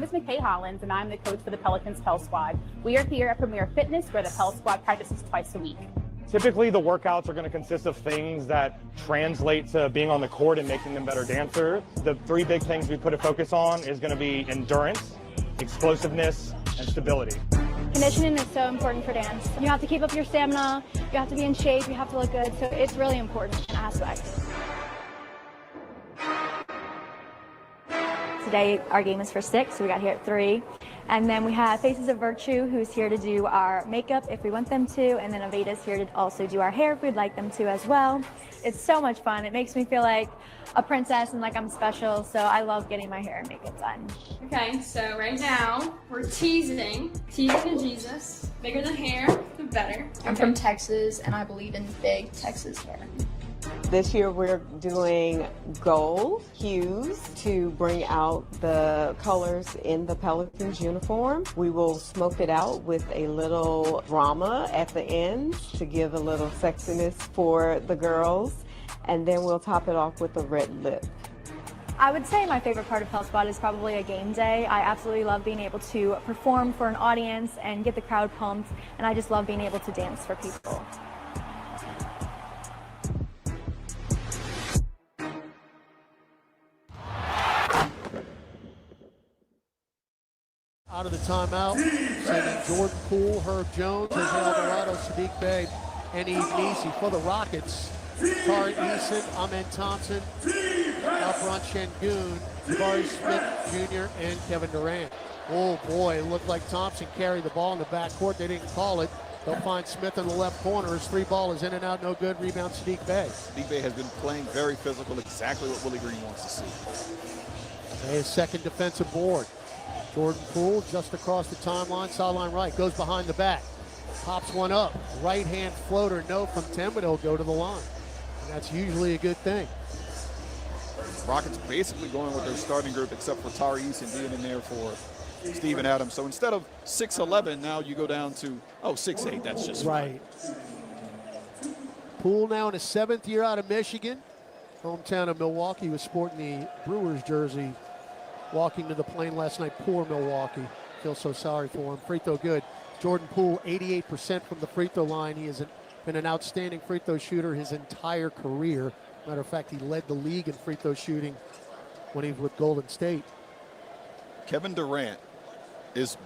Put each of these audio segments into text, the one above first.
name is McKay Hollins, and I'm the coach for the Pelicans Pels squad. We are here at Premier Fitness, where the Pels squad practices twice a week. Typically, the workouts are going to consist of things that translate to being on the court and making them better dancers. The three big things we put a focus on is going to be endurance, explosiveness, and stability. Conditioning is so important for dance. You have to keep up your stamina, you have to be in shape, you have to look good, so it's really important aspect. Today our game is for 6, so we got here at 3. And then we have Faces of Virtue, who's here to do our makeup if we want them to, and then Aveda's here to also do our hair if we'd like them to as well. It's so much fun. It makes me feel like a princess and like I'm special, so I love getting my hair and makeup done. Okay, so right now we're teasing to Jesus. Bigger the hair, the better. I'm from Texas, and I believe in big Texas hair. This year we're doing gold hues to bring out the colors in the Pelicans uniform. We will smoke it out with a little drama at the end to give a little sexiness for the girls, and then we'll top it off with a red lip. I would say my favorite part of Pels Squad is probably a game day. I absolutely love being able to perform for an audience and get the crowd pumped, and I just love being able to dance for people. Out of the timeout, sending Jordan Poole, Herb Jones, Jose Alvarado, Sadiq Bey, and Eve Nisi for the Rockets. Tari Eason, Amen Thompson, Alperon Şengün, Jabari Smith Jr., and Kevin Durant. Oh boy, it looked like Thompson carried the ball in the backcourt. They didn't call it. They'll find Smith in the left corner. His 3-ball is in and out, no good. Rebound, Sadiq Bey. Sadiq Bey has been playing very physical, exactly what Willie Green wants to see. His second defensive board. Jordan Poole just across the timeline, sideline right, goes behind the back, pops one up, right hand floater, no from Tim, but he'll go to the line. And that's usually a good thing. Rockets basically going with their starting group except for Tari Eason being in there for Steven Adams. So instead of 6'11", now you go down to, 6'8", that's just right. Poole now in his 7th year out of Michigan, hometown of Milwaukee, was sporting the Brewers jersey. Walking to the plane last night, poor Milwaukee. Feel so sorry for him. Free throw good. Jordan Poole, 88% from the free throw line. He has been an outstanding free throw shooter his entire career. Matter of fact, he led the league in free throw shooting when he was with Golden State. Kevin Durant is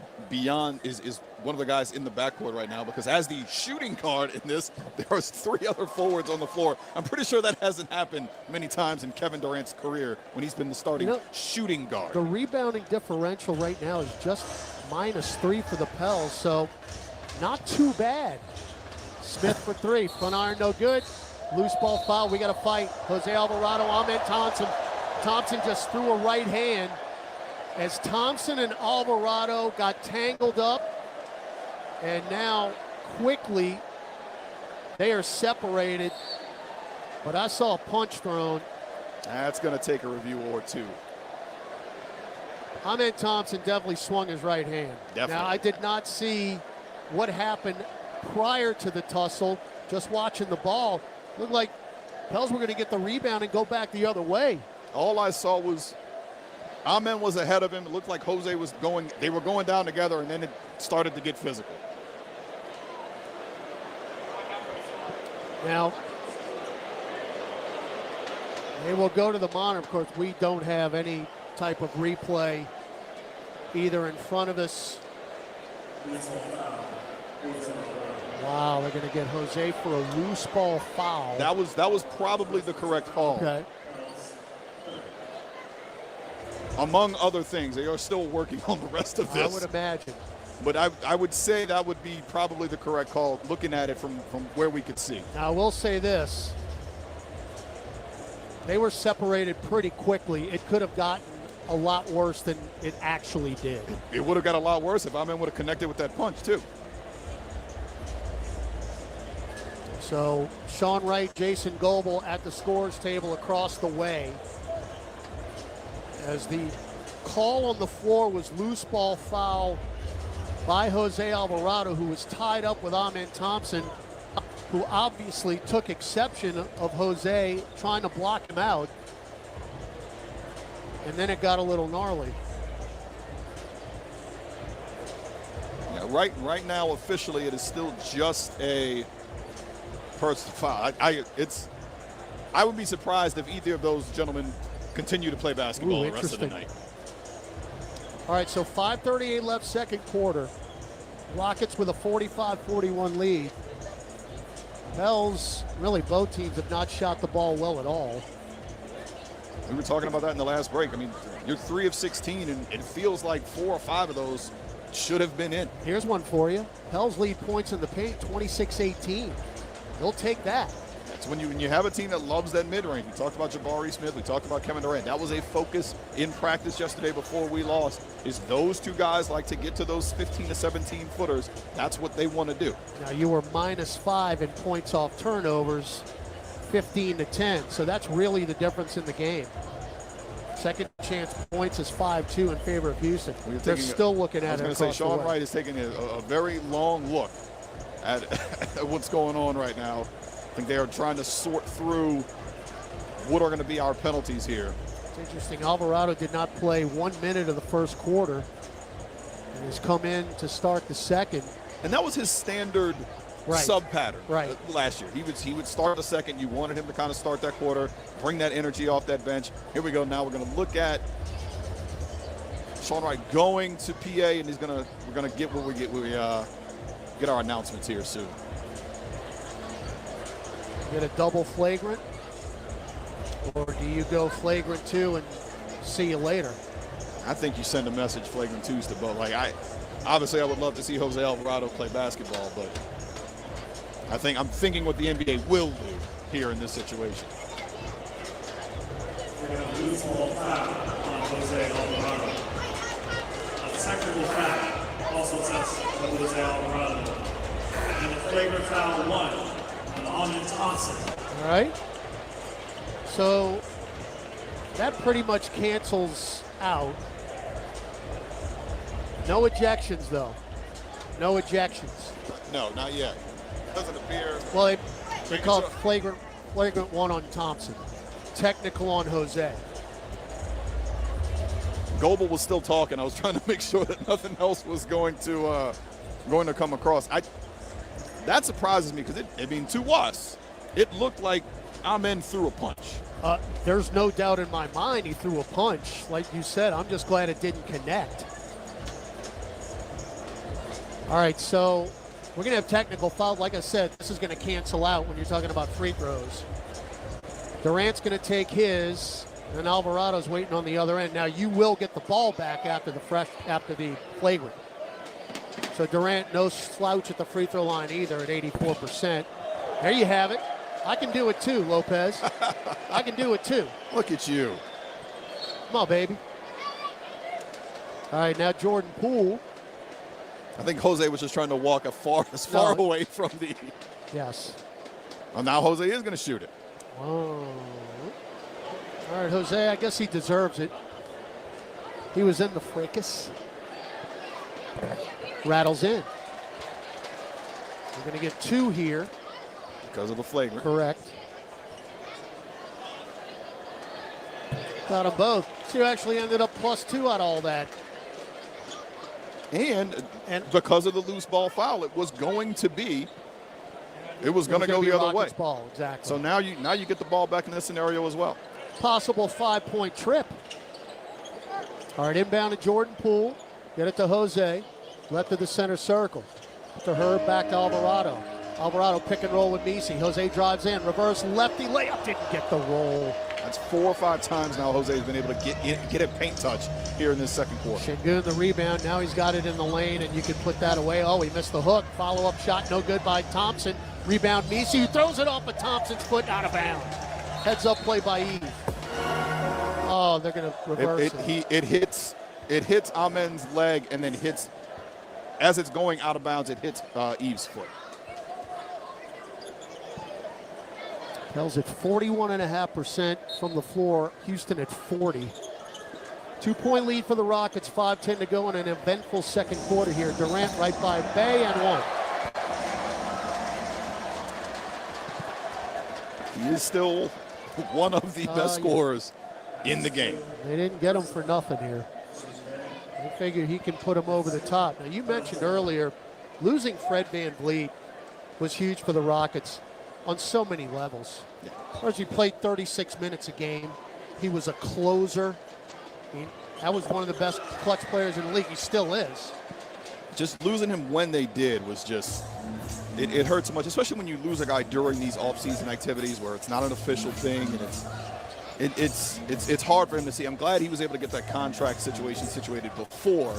one of the guys in the backcourt right now, because as the shooting guard in this, there are 3 other forwards on the floor. I'm pretty sure that hasn't happened many times in Kevin Durant's career when he's been the starting shooting guard. The rebounding differential right now is just -3 for the Pels, so not too bad. Smith for 3, front iron no good. Loose ball foul, we got to fight. Jose Alvarado, Amen Thompson. Thompson just threw a right hand as Thompson and Alvarado got tangled up, and now quickly they are separated, but I saw a punch thrown. That's going to take a review or two. Amen Thompson definitely swung his right hand. Definitely. Now, I did not see what happened prior to the tussle. Just watching the ball, looked like Pels were going to get the rebound and go back the other way. All I saw was Amen was ahead of him. It looked like Jose was going, they were going down together, and then it started to get physical. Now, they will go to the monitor. Of course, we don't have any type of replay either in front of us. Wow, they're going to get Jose for a loose ball foul. That was probably the correct call. Okay. Among other things, they are still working on the rest of this. I would imagine. But I would say that would be probably the correct call, looking at it from where we could see. Now, I will say this. They were separated pretty quickly. It could have gotten a lot worse than it actually did. It would have got a lot worse if Amen would have connected with that punch, too. So, Sean Wright, Jason Goebel at the scores table across the way. As the call on the floor was loose ball foul by Jose Alvarado, who was tied up with Amen Thompson, who obviously took exception of Jose trying to block him out. And then it got a little gnarly. Right now, officially, it is still just a personal foul. I would be surprised if either of those gentlemen continue to play basketball the rest of the night. All right, so 5:38 left, second quarter. Rockets with a 45-41 lead. Pels, really both teams have not shot the ball well at all. We were talking about that in the last break. I mean, you're 3 of 16, and it feels like 4 or 5 of those should have been in. Here's one for you. Pels lead points in the paint, 26-18. They'll take that. That's when you have a team that loves that mid-range. We talked about Jabari Smith. We talked about Kevin Durant. That was a focus in practice yesterday before we lost, is those two guys like to get to those 15 to 17 footers. That's what they want to do. Now, you were -5 in points off turnovers, 15 to 10. So that's really the difference in the game. Second chance points is 5-2 in favor of Houston. They're still looking at it. I was going to say, Sean Wright is taking a very long look at what's going on right now. I think they are trying to sort through what are going to be our penalties here. It's interesting. Alvarado did not play 1 minute of the first quarter and has come in to start the second. And that was his standard sub pattern last year. He would start the second. You wanted him to kind of start that quarter, bring that energy off that bench. Here we go. Now we're going to look at Sean Wright going to PA, and we're going to get what we get. We get our announcements here soon. Get a double flagrant, or do you go flagrant 2 and see you later? I think you send a message flagrant 2s to both. Like obviously I would love to see Jose Alvarado play basketball, but I'm thinking what the NBA will do here in this situation. We're going to lose ball foul on Jose Alvarado. A technical foul also touched Jose Alvarado. And a flagrant foul 1. Thompson. All right. So that pretty much cancels out. No ejections, though. No ejections. No, not yet. Doesn't appear. Well, they call it flagrant 1 on Thompson. Technical on Jose. Goebel was still talking. I was trying to make sure that nothing else was going to come across. That surprises me because to us, it looked like Amen threw a punch. There's no doubt in my mind he threw a punch. Like you said, I'm just glad it didn't connect. All right, so we're going to have technical foul. Like I said, this is going to cancel out when you're talking about free throws. Durant's going to take his, and Alvarado's waiting on the other end. Now, you will get the ball back after the flagrant. So Durant, no slouch at the free throw line either at 84%. There you have it. I can do it too, Lopez. I can do it too. Look at you. Come on, baby. All right, now Jordan Poole. I think Jose was just trying to walk as far away from the. Yes. Well, now Jose is going to shoot it. Oh. All right, Jose, I guess he deserves it. He was in the fracas. Rattles in. We're going to get 2 here. Because of the flagrant. Correct. Got them both. So you actually ended up +2 out of all that. And because of the loose ball foul, it was going to go the other way. Ball, exactly. So now you get the ball back in this scenario as well. Possible 5-point trip. All right, inbound to Jordan Poole. Get it to Jose. Left to the center circle. To Herb, back to Alvarado. Alvarado pick and roll with Messi. Jose drives in. Reverse lefty layup. Didn't get the roll. That's 4 or 5 times now Jose's been able to get a paint touch here in this second quarter. Şengün the rebound. Now he's got it in the lane, and you can put that away. Oh, he missed the hook. Follow-up shot, no good by Thompson. Rebound Messi, who throws it off of Thompson's foot, out of bounds. Heads-up play by Eve. Oh, they're going to reverse it. It hits Amen's leg, and then hits, as it's going out of bounds, it hits Eve's foot. Pels at 41.5% from the floor. Houston at 40. 2-point lead for the Rockets. 5:10 to go in an eventful second quarter here. Durant right by Bay and 1. He is still one of the best scorers in the game. They didn't get him for nothing here. They figure he can put him over the top. Now, you mentioned earlier, losing Fred VanVleet was huge for the Rockets on so many levels. First, he played 36 minutes a game. He was a closer. I mean, that was one of the best clutch players in the league. He still is. Just losing him when they did was just, it hurt so much, especially when you lose a guy during these off-season activities where it's not an official thing, and it's hard for him to see. I'm glad he was able to get that contract situation situated before.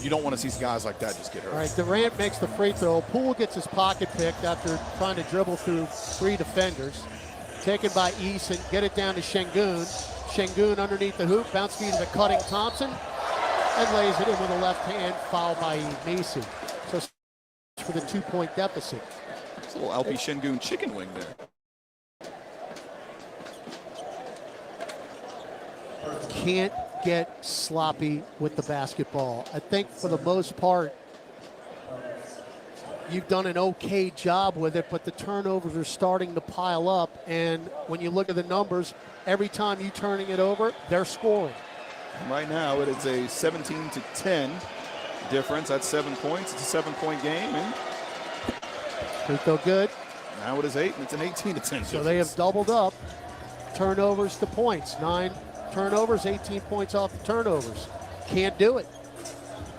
You don't want to see guys like that just get hurt. All right, Durant makes the free throw. Poole gets his pocket picked after trying to dribble through 3 defenders. Taken by Eason, get it down to Şengün. Şengün underneath the hoop, bounce feed to Cutting Thompson, and lays it in with a left hand, fouled by Messi. So for the 2-point deficit. It's a little Alpi Şengün chicken wing there. Can't get sloppy with the basketball. I think for the most part, you've done an okay job with it, but the turnovers are starting to pile up. And when you look at the numbers, every time you're turning it over, they're scoring. Right now, it is a 17-10 difference. That's 7 points. It's a 7-point game. And free throw good. Now it is 8, and it's an 18-10 difference. So they have doubled up turnovers to points. 9 turnovers, 18 points off the turnovers. Can't do it.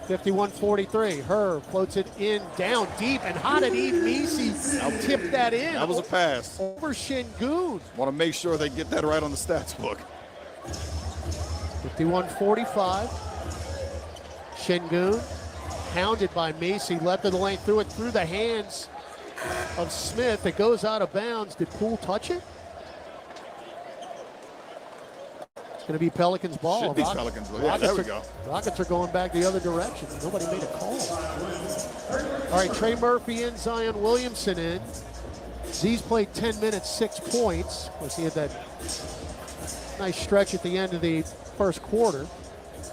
51-43. Herb floats it in, down deep, and Hadid Messi tipped that in. That was a pass. Over Şengün. Want to make sure they get that right on the stats book. 51-45. Şengün, hounded by Messi, left of the lane, threw it through the hands of Smith. It goes out of bounds. Did Poole touch it? It's going to be Pelicans ball. Should be Pelicans ball. Yeah, there we go. Rockets are going back the other direction. Nobody made a call. All right, Trey Murphy in, Zion Williamson in. Z's played 10 minutes, 6 points. Of course, he had that nice stretch at the end of the first quarter.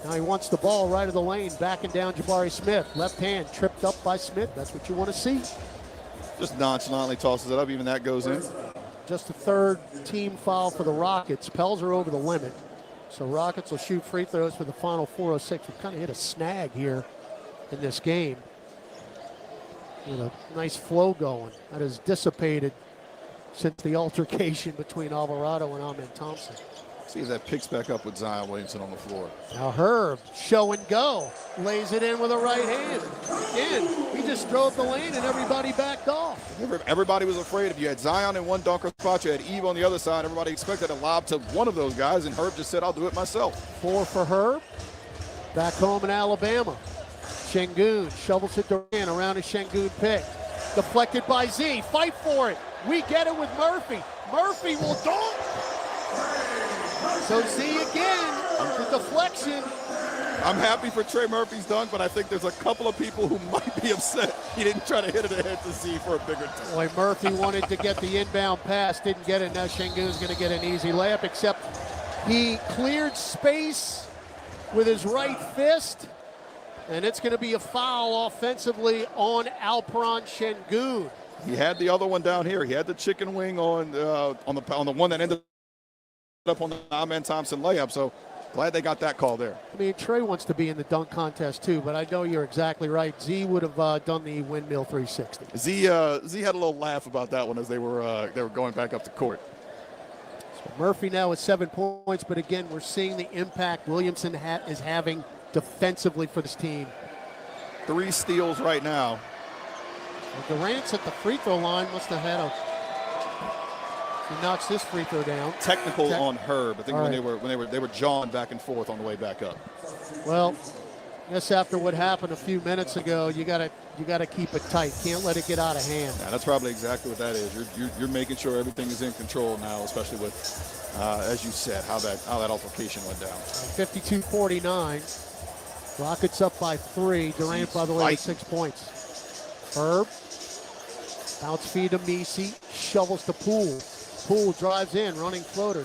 Now he wants the ball right of the lane, backing down Jabari Smith. Left hand tripped up by Smith. That's what you want to see. Just nonchalantly tosses it up. Even that goes in. Just the 3rd team foul for the Rockets. Pels are over the limit. So Rockets will shoot free throws for the final 4:06. We've kind of hit a snag here in this game. With a nice flow going. That has dissipated since the altercation between Alvarado and Amen Thompson. See if that picks back up with Zion Williamson on the floor. Now Herb, show and go. Lays it in with a right hand. Again, he just drove the lane and everybody backed off. Everybody was afraid. If you had Zion in one dunker spot, you had Eve on the other side. Everybody expected a lob to one of those guys, and Herb just said, I'll do it myself. 4 for Herb. Back home in Alabama. Şengün shovels it Durant around a Şengün pick. Deflected by Z. Fight for it. We get it with Murphy. Murphy will dunk. So Z again, the deflection. I'm happy for Trey Murphy's dunk, but I think there's a couple of people who might be upset he didn't try to hit it ahead to Z for a bigger dunk. Boy, Murphy wanted to get the inbound pass, didn't get it. Now Şengün's going to get an easy layup, except he cleared space with his right fist, and it's going to be a foul offensively on Alperen Şengün. He had the other one down here. He had the chicken wing on the one that ended up on the Amen Thompson layup, so glad they got that call there. I mean, Trey wants to be in the dunk contest too, but I know you're exactly right. Z would have done the windmill 360. Z had a little laugh about that one as they were going back up the court. So Murphy now with 7 points, but again, we're seeing the impact Williamson is having defensively for this team. 3 steals right now. Well, Durant's at the free throw line. Must have had a. He knocks this free throw down. Technical on Herb. I think All when they were jawing back and forth on the way back up. Well, I guess after what happened a few minutes ago, you gotta keep it tight. Can't let it get out of hand. Yeah, that's probably exactly what that is. You're making sure everything is in control now, especially with, as you said, how that altercation went down. 52-49. Rockets up by 3. Durant, by the way, with 6 points. Herb, bounce feed to Messi, shovels to Poole. Poole drives in, running floater,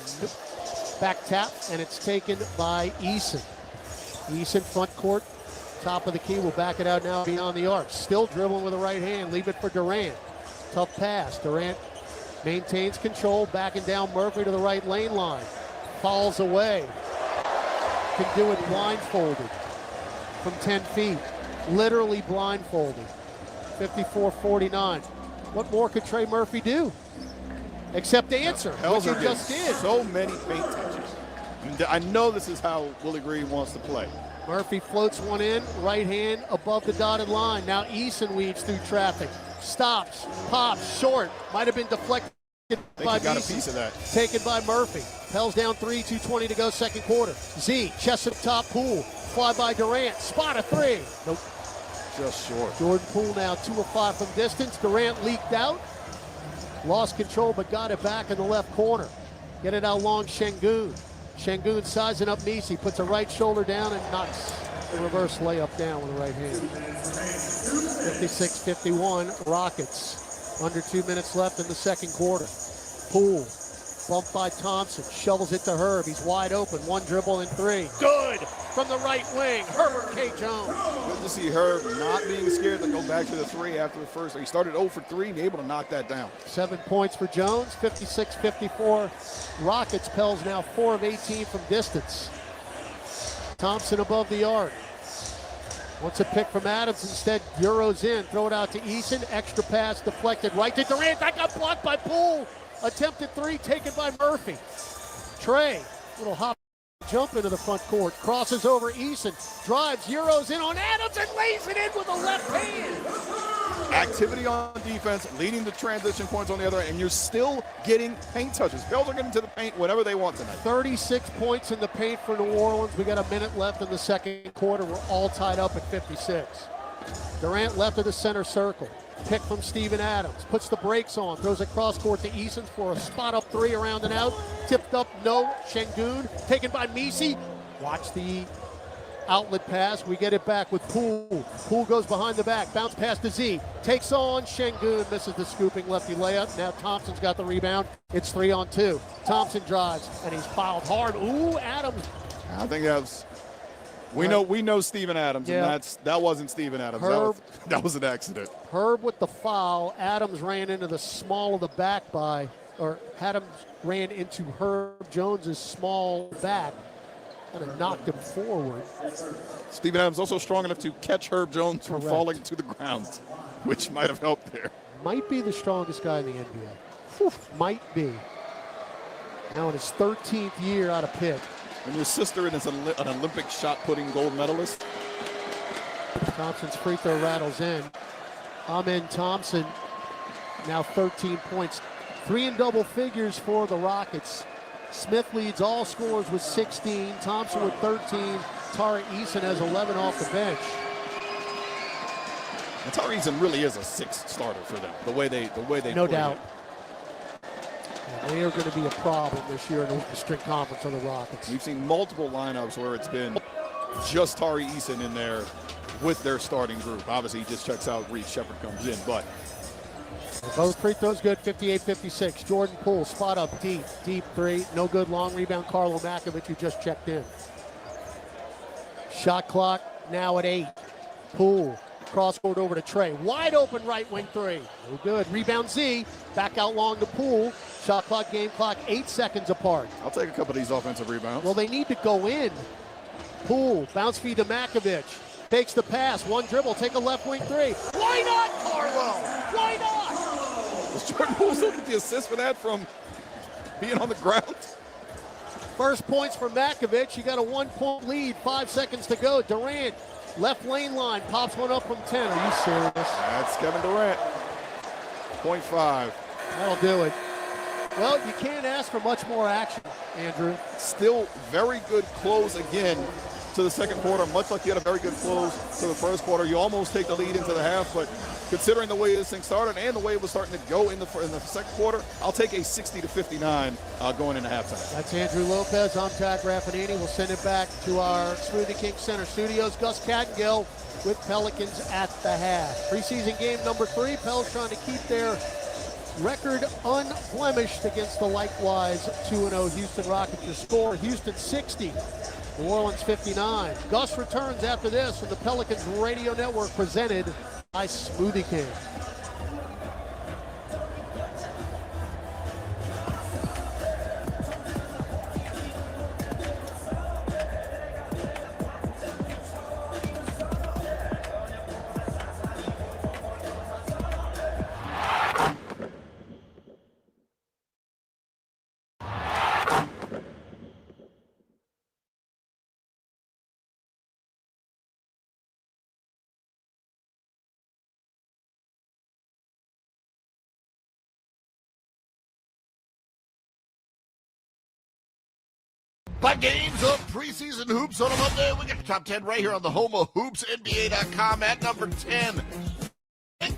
back tap, and it's taken by Eason. Eason front court, top of the key, will back it out now beyond the arc. Still dribbling with the right hand, leave it for Durant. Tough pass, Durant maintains control, backing down Murphy to the right lane line. Falls away, can do it blindfolded. from 10 feet. Literally blindfolded. 54-49. What more could Trey Murphy do? Except answer, Pels which are he just getting did. so many paint touches. I know this is how Willie Green wants to play. Murphy floats one in, right hand above the dotted line. Now Eason weaves through traffic. Stops, pops, short. Might have been deflected by Got a Eason. piece of that. Taken by Murphy. Pels down 3, 2:20 to go, second quarter. Z, chest up top, Poole. Fly by Durant. Spot a three. Nope. Just short. Jordan Poole now 2 of 5 from distance. Durant leaked out. Lost control, but got it back in the left corner. Get it out long, Şengün. Şengün sizing up Misi. Puts a right shoulder down and knocks the reverse layup down with the right hand. 56-51, Rockets. Under 2 minutes left in the second quarter. Poole, bumped by Thompson, shovels it to Herb. He's wide open, one dribble and three. Good from the right wing, Herbert K. Jones. Good to see Herb not being scared to go back to the three after the first. He started 0 for 3 and able to knock that down. 7 points for Jones, 56-54. Rockets. Pels now 4 of 18 from distance. Thompson above the arc. Wants a pick from Adams, instead Euros in. Throw it out to Eason, extra pass deflected right to Durant. That got blocked by Poole. Attempted three taken by Murphy. Trey, little hop jump into the front court. Crosses over Eason, drives, Euros in on Adams and lays it in with a left hand. Activity on defense, leading the transition points on the other end, and you're still getting paint touches. Pels are getting to the paint whenever they want tonight. 36 points in the paint for New Orleans. We got a minute left in the second quarter. We're all tied up at 56. Durant left of the center circle. Pick from Steven Adams. Puts the brakes on. Throws it cross court to Eason for a spot up three around and out. Tipped up, no. Şengün. Taken by Misi. Watch the outlet pass. We get it back with Poole. Poole goes behind the back. Bounce pass to Z. Takes on Şengün. Misses the scooping lefty layup. Now Thompson's got the rebound. It's 3-on-2. Thompson drives and he's fouled hard. Ooh, Adams. I think that's. We know Steven Adams, Yeah. and that wasn't Steven Adams. That was an accident. Herb with the foul. Adams ran into the small of the back Adams ran into Herb Jones's small back and knocked him forward. Steven Adams also strong enough to catch Herb Jones from falling to the ground, which might have helped there. Might be the strongest guy in the NBA. Whew, might be. Now in his 13th year out of Pitt. And your sister is an Olympic shot-putting gold medalist. Thompson's free throw rattles in. Amen Thompson, now 13 points. 3 in double figures for the Rockets. Smith leads all scorers with 16. Thompson with 13. Tari Eason has 11 off the bench. And Tari Eason really is a sixth starter for them. The way they No play. doubt. They are going to be a problem this year in the Western Conference of the Rockets. We've seen multiple lineups where it's been just Tari Eason in there with their starting group. Obviously, he just checks out, Reed Shepherd comes in, but. Both free throws good, 58-56. Jordan Poole, spot up, deep three. No good, long rebound, Carlo Makovic, who just checked in. Shot clock now at 8. Poole, cross court over to Trey. Wide open right wing three. No good. Rebound Z, back out long to Poole. Shot clock, game clock, 8 seconds apart. I'll take a couple of these offensive rebounds. Well, they need to go in. Poole, bounce feed to Makovic. Takes the pass, one dribble, take a left wing three. Why not, Carlo? Why not? Was Jordan Poole still get the assist for that from being on the ground? First points for Makovic. You got a 1-point lead, 5 seconds to go. Durant, left lane line, pops one up from 10. Are you serious? That's Kevin Durant. 0.5. That'll do it. Well, you can't ask for much more action, Andrew. Still very good close again to the second quarter, much like you had a very good close to the first quarter. You almost take the lead into the half, but considering the way this thing started and the way it was starting to go in the second quarter, I'll take a 60-59 going into halftime. That's Andrew Lopez. I'm Tad Raffanini. We'll send it back to our Smoothie King Center studios. Gus Cattengill with Pelicans at the half. Preseason game number 3. Pels trying to keep their record unblemished against the likewise 2-0 Houston Rockets. Your score, Houston 60, New Orleans 59. Gus returns after this from the Pelicans Radio Network, presented by Smoothie King. 5 games of preseason hoops on a Monday. We got the top 10 right here on the home of hoops, NBA.com at number 10.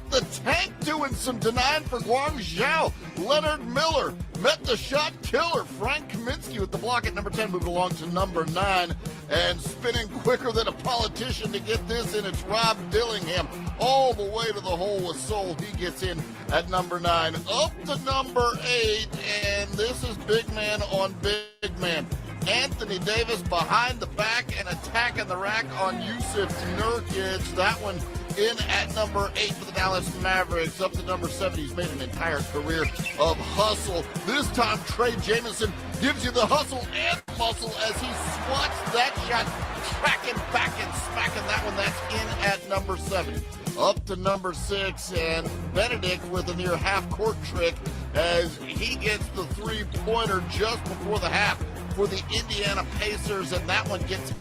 The Tank doing some denying for Guangzhou. Leonard Miller met the shot killer. Frank Kaminsky with the block at number 10, moving along to number 9. And spinning quicker than a politician to get this in, it's Rob Dillingham. All the way to the hole with Soul. He gets in at number 9. Up to number 8, and this is big man on big man. Anthony Davis behind the back and attacking the rack on Yusuf Nurkic. That one in at number 8 for the Dallas Mavericks. Up to number 7, he's made an entire career of hustle. This time, Trey Jamison gives you the hustle and muscle as he swats that shot, tracking back and smacking that one. That's in at number 7. Up to number 6, and Benedict with a near half-court trick as he gets the three-pointer just before the half for the Indiana Pacers, and that one gets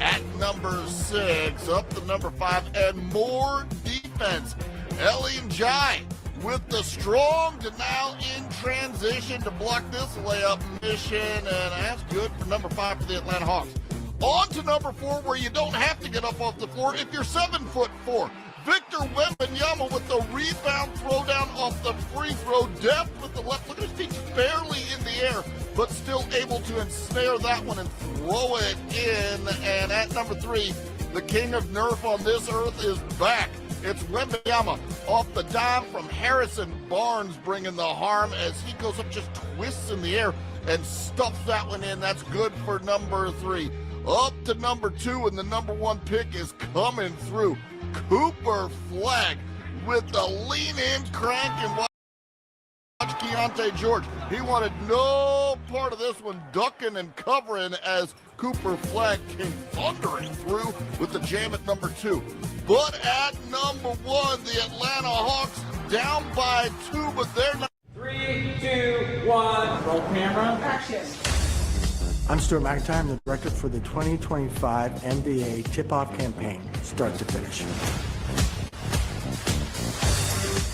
at number 6. Up to number 5, and more defense. Elian Jai with the strong denial in transition to block this layup mission, and that's good for number 5 for the Atlanta Hawks. On to number 4, where you don't have to get up off the floor if you're 7'4". Victor Wembanyama with the rebound throwdown off the free throw. Depth with the left. Look at his feet, barely in the air, but still able to ensnare that one and throw it in. And at number 3, the king of Nerf on this earth is back. It's Wembanyama off the dime from Harrison Barnes, bringing the harm as he goes up, just twists in the air and stuffs that one in. That's good for number 3. Up to number 2, and the number 1 pick is coming through. Cooper Flag with the lean-in crank, and watch Keontae George. He wanted no part of this one, ducking and covering as Cooper Flag came thundering through with the jam at number 2. But at number 1, the Atlanta Hawks down by 2, but they're not. 3, 2, 1, roll camera, action. I'm Stuart McIntyre. I'm the director for the 2025 NBA Tip-Off Campaign, start to finish.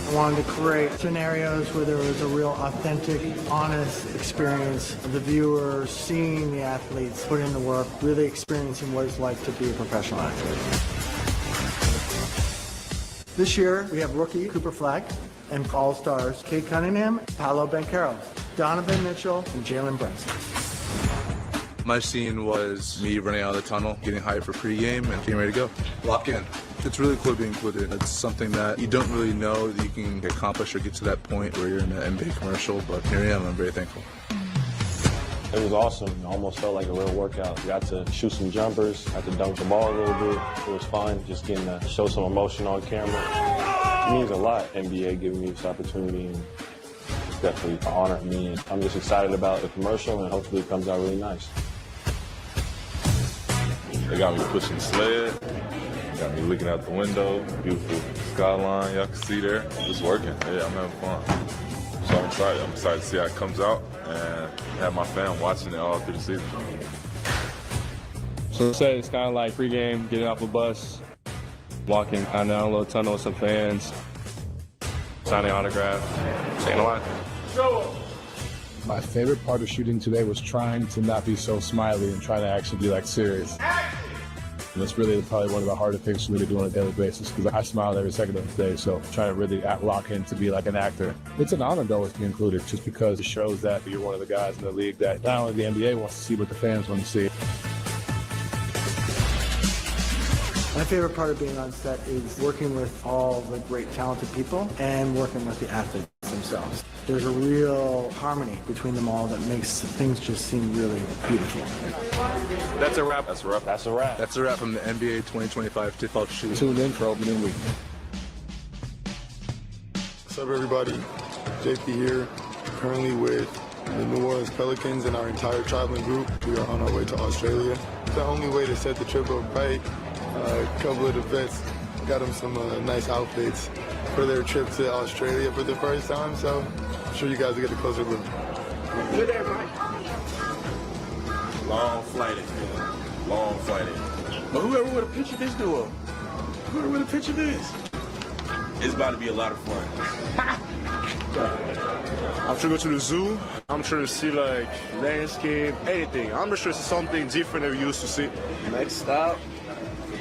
I wanted to create scenarios where there was a real authentic, honest experience of the viewer seeing the athletes put in the work, really experiencing what it's like to be a professional athlete. This year, we have rookie Cooper Flag and all-stars Cade Cunningham, Paolo Banchero, Donovan Mitchell, and Jalen Brunson. My scene was me running out of the tunnel, getting hyped for pregame, and getting ready to go. Lock in. It's really cool to be included. It's something that you don't really know that you can accomplish or get to that point where you're in an NBA commercial, but here I am. I'm very thankful. It was awesome. It almost felt like a real workout. Got to shoot some jumpers, got to dunk the ball a little bit. It was fun just getting to show some emotion on camera. It means a lot, NBA giving me this opportunity, and it's definitely an honor for me. And I'm just excited about the commercial, and hopefully it comes out really nice. They got me pushing sled, got me looking out the window, beautiful skyline, y'all can see there. It's working, yeah, I'm having fun. So I'm excited. I'm excited to see how it comes out and have my fam watching it all through the season. So it's kind of like pregame, getting off a bus, walking kind of down a little tunnel with some fans, signing autographs, saying a lot. My favorite part of shooting today was trying to not be so smiley and trying to actually be like serious. And that's really probably one of the harder things for me to do on a daily basis because I smile every second of the day, so trying to really lock in to be like an actor. It's an honor to always be included just because it shows that you're one of the guys in the league that not only the NBA wants to see, but the fans want to see. My favorite part of being on set is working with all the great talented people and working with the athletes themselves. There's a real harmony between them all that makes things just seem really beautiful. That's a wrap. That's a wrap. That's a wrap. That's a wrap from the NBA 2025 Tip-Off Shoot. Tune in for opening week. What's up, everybody? JP here, currently with the New Orleans Pelicans and our entire traveling group. We are on our way to Australia. It's the only way to set the trip up right. A couple of the vets got them some nice outfits for their trip to Australia for the first time, so I'm sure you guys will get a closer look. Good day, Mike. Long flight, long flight. But whoever would have pictured this duo? Whoever would have pictured this? It's about to be a lot of fun. I'm trying to go to the zoo. I'm trying to see like landscape, anything. I'm just trying to see something different than we used to see. Next stop,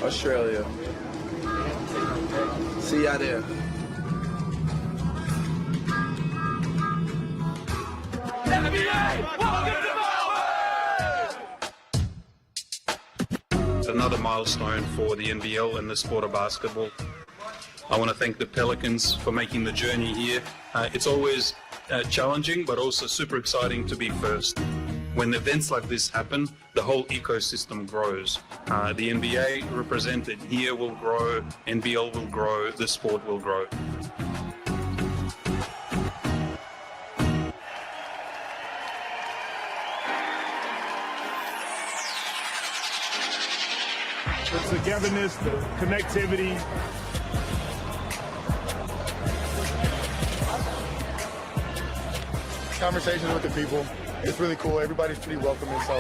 Australia. See y'all there. It's another milestone for the NBL and the sport of basketball. I want to thank the Pelicans for making the journey here. It's always challenging, but also super exciting to be first. When events like this happen, the whole ecosystem grows. The NBA represented here will grow, NBL will grow, the sport will grow. The togetherness, the connectivity. Conversations with the people. It's really cool. Everybody's pretty welcoming, so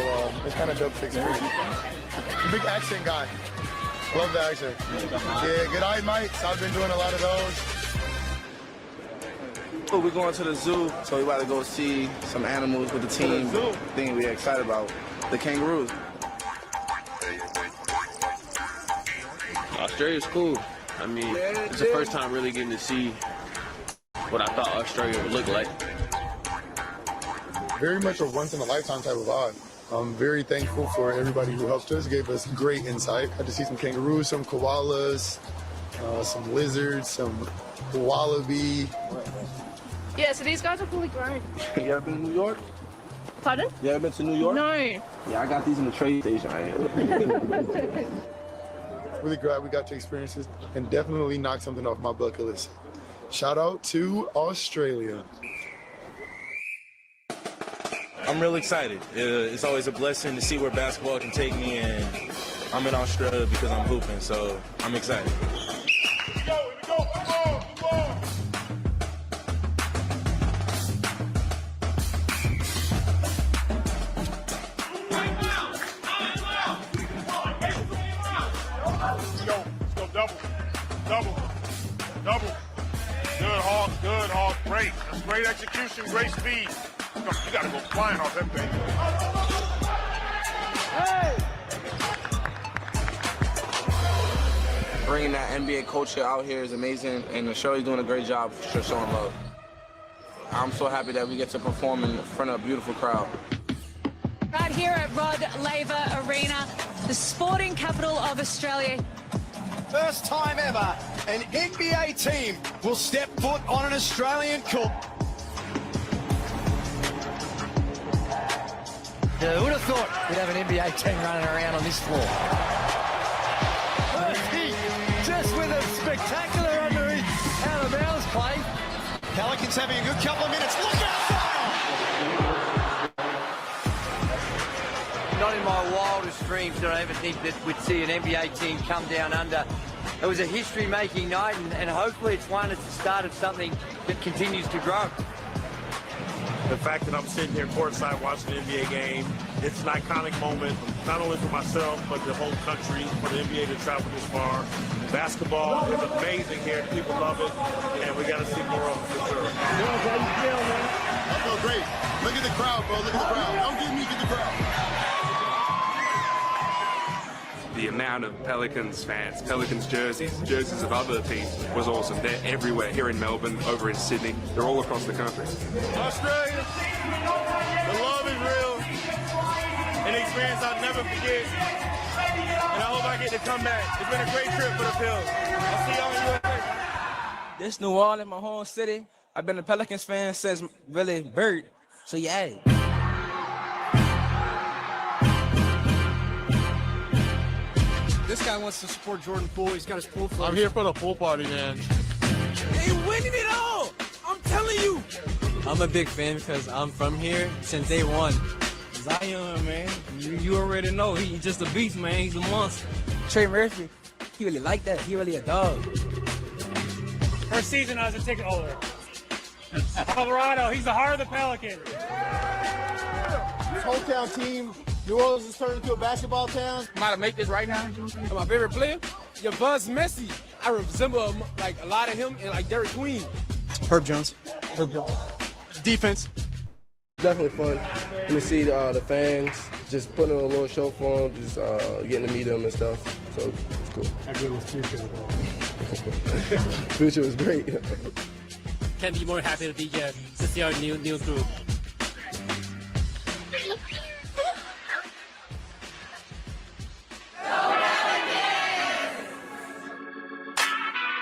it's kind of dope to experience. I'm a big accent guy. Love the accent. Yeah, good eye mics. I've been doing a lot of those. We're going to the zoo, so we're about to go see some animals with the team. Thing we're excited about, the kangaroos. Australia's cool. I mean, it's the first time really getting to see what I thought Australia would look like. Very much a once-in-a-lifetime type of vibe. I'm very thankful for everybody who helped us, gave us great insight. Had to see some kangaroos, some koalas, some lizards, some wallaby. Yeah, so these guys are fully grown. You ever been to New York? Pardon? You ever been to New York? No. Yeah, I got these in the train station right here. Really glad we got to experience this and definitely knock something off my bucket list. Shout out to Australia. I'm real excited. It's always a blessing to see where basketball can take me, and I'm in Australia because I'm hooping, so I'm excited. Double. Good Hawk, great. That's great execution, great speed. You gotta go flying off that thing. Bringing that NBA culture out here is amazing, and Shirley's doing a great job for showing love. I'm so happy that we get to perform in front of a beautiful crowd. Right here at Rod Laver Arena, the sporting capital of Australia. First time ever, an NBA team will step foot on an Australian court. Who would have thought we'd have an NBA team running around on this floor? Just with a spectacular underneath out of bounds play. Pelicans having a good couple of minutes. Look out, Not in my wildest dreams did I ever think that we'd see an NBA team come down under. It was a history-making night, and hopefully it's one that's the start of something that continues to grow. The fact that I'm sitting here courtside watching an NBA game, it's an iconic moment, not only for myself, but the whole country, for the NBA to travel this far. Basketball is amazing here. People love it, and we got to see more of it for sure. I feel great. Look at the crowd, bro. Look at the crowd. Don't get me, get the crowd. The amount of Pelicans fans, Pelicans jerseys of other teams was awesome. They're everywhere, here in Melbourne, over in Sydney. They're all across the country. Australia, the love is real, an experience I'll never forget, and I hope I get to come back. It's been a great trip for the Pels. I'll see y'all in USA. This New Orleans, my home city. I've been a Pelicans fan since really birth, so yeah. This guy wants to support Jordan Poole. He's got his Poole flag. I'm here for the pool party, man. They winning it all. I'm telling you. I'm a big fan because I'm from here since day one. Zion, man, you already know. He's just a beast, man. He's a monster. Trey Murphy, he really like that. He really a dog. First season as a ticket holder. Colorado, he's the heart of the Pelicans. This hometown team, New Orleans is turning into a basketball town. I'm about to make this right now. My favorite player, your Buzz Messi. I resemble like a lot of him and like Derek Queen. Herb Jones. Defense. Definitely fun. And to see the fans just putting on a little show for them, just getting to meet them and stuff. So it's cool. How good was Future? Future was great. Can't be more happy to see our new group.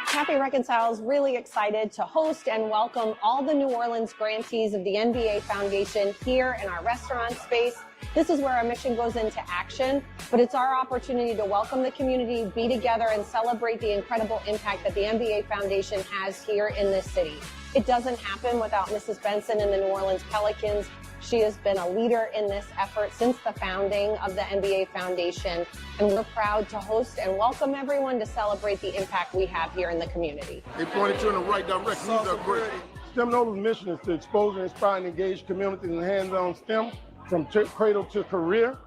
Cafe Reconcile is really excited to host and welcome all the New Orleans grantees of the NBA Foundation here in our restaurant space. This is where our mission goes into action, but it's our opportunity to welcome the community, be together, and celebrate the incredible impact that the NBA Foundation has here in this city. It doesn't happen without Mrs. Benson and the New Orleans Pelicans. She has been a leader in this effort since the founding of the NBA Foundation, and we're proud to host and welcome everyone to celebrate the impact we have here in the community. They pointed you in the right direction. These are great. STEM Nova's mission is to expose and inspire and engage communities in hands-on STEM from cradle to career.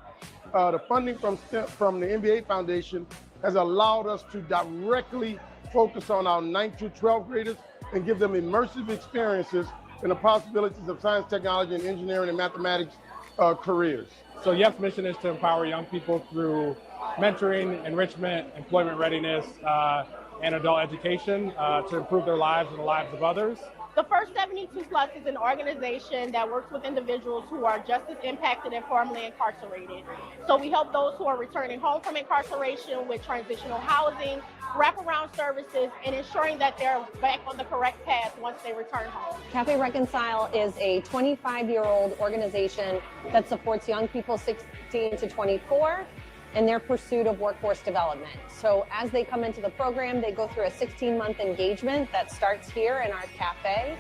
The funding from the NBA Foundation has allowed us to directly focus on our 9th through 12th graders and give them immersive experiences and the possibilities of science, technology, and engineering and mathematics careers. So YEP's mission is to empower young people through mentoring, enrichment, employment readiness, and adult education to improve their lives and the lives of others. The First 72 Plus is an organization that works with individuals who are justice impacted and formerly incarcerated. So we help those who are returning home from incarceration with transitional housing, wraparound services, and ensuring that they're back on the correct path once they return home. Cafe Reconcile is a 25-year-old organization that supports young people 16 to 24 in their pursuit of workforce development. So as they come into the program, they go through a 16-month engagement that starts here in our cafe.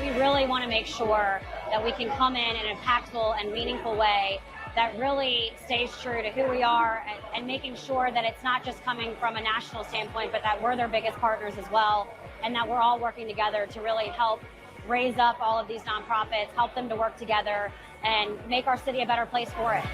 We really want to make sure that we can come in an impactful and meaningful way that really stays true to who we are and making sure that it's not just coming from a national standpoint, but that we're their biggest partners as well, and that we're all working together to really help raise up all of these nonprofits, help them to work together, and make our city a better place for it.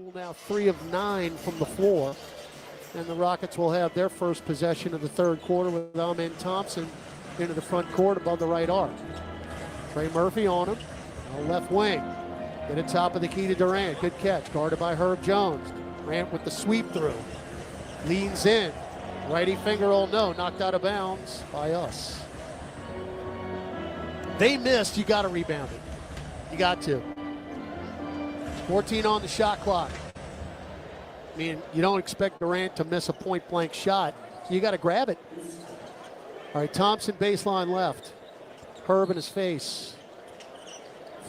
Poole now 3 of 9 from the floor. And the Rockets will have their first possession of the third quarter with Amen Thompson into the front court above the right arc. Trey Murphy on him, now left wing. Get it top of the key to Durant. Good catch, guarded by Herb Jones. Durant with the sweep through. Leans in. Righty finger, oh no, knocked out of bounds by us. They missed, you got to rebound it. You got to. 14 on the shot clock. I mean, you don't expect Durant to miss a point-blank shot. You got to grab it. All right, Thompson baseline left. Herb in his face.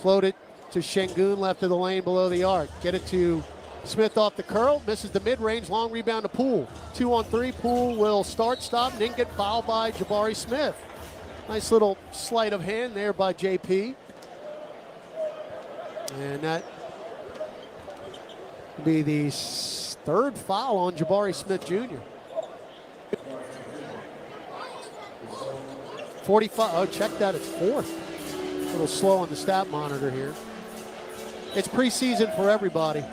Floated to Şengün, left of the lane below the arc. Get it to Smith off the curl. Misses the mid-range. Long rebound to Poole. 2 on 3. Poole will start, stop, and then get fouled by Jabari Smith. Nice little sleight of hand there by JP. And that will be the third foul on Jabari Smith Jr. 45, oh, check that, it's fourth. A little slow on the stat monitor here. It's preseason for everybody.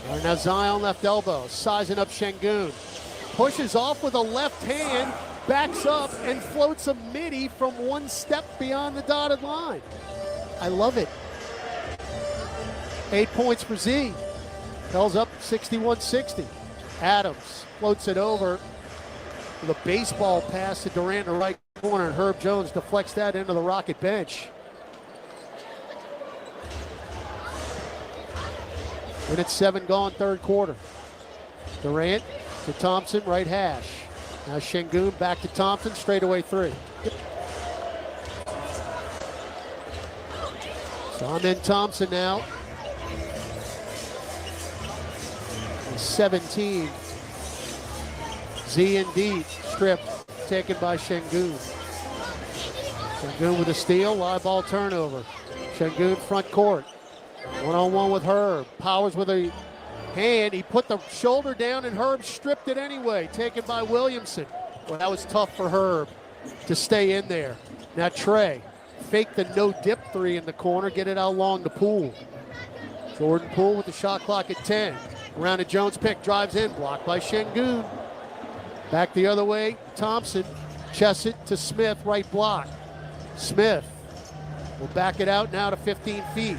All right, now Zion left elbow, sizing up Şengün. Pushes off with a left hand, backs up and floats a midi from 1 step beyond the dotted line. I love it. 8 points for Z. Pels up 61-60. Adams floats it over with a baseball pass to Durant in the right corner, and Herb Jones deflects that into the Rocket bench. Minute 7 gone, third quarter. Durant to Thompson, right hash. Now Şengün back to Thompson, straightaway 3. So I'm in Thompson now. 17. Z indeed, strip taken by Şengün. Şengün with a steal, live ball turnover. Şengün front court. 1-on-1 with Herb. Powers with a hand. He put the shoulder down and Herb stripped it anyway. Taken by Williamson. Well, that was tough for Herb to stay in there. Now Trey. Fake the no-dip 3 in the corner. Get it out long to Poole. Jordan Poole with the shot clock at 10. Around to Jones pick. Drives in. Blocked by Şengün. Back the other way. Thompson. Chests it to Smith. Right block. Smith will back it out now to 15 feet.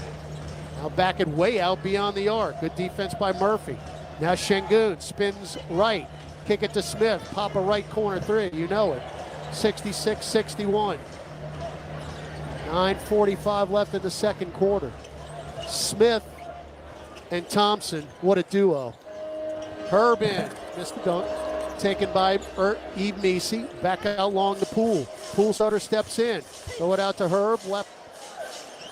Now back it way out beyond the arc. Good defense by Murphy. Now Şengün spins right. Kick it to Smith. Pop a right corner 3. You know it. 66-61. 9:45 left in the second quarter. Smith and Thompson, what a duo. Herb in. Missed the dunk. Taken by Eve Messi. Back out long to Poole. Poole starter steps in. Throw it out to Herb. Left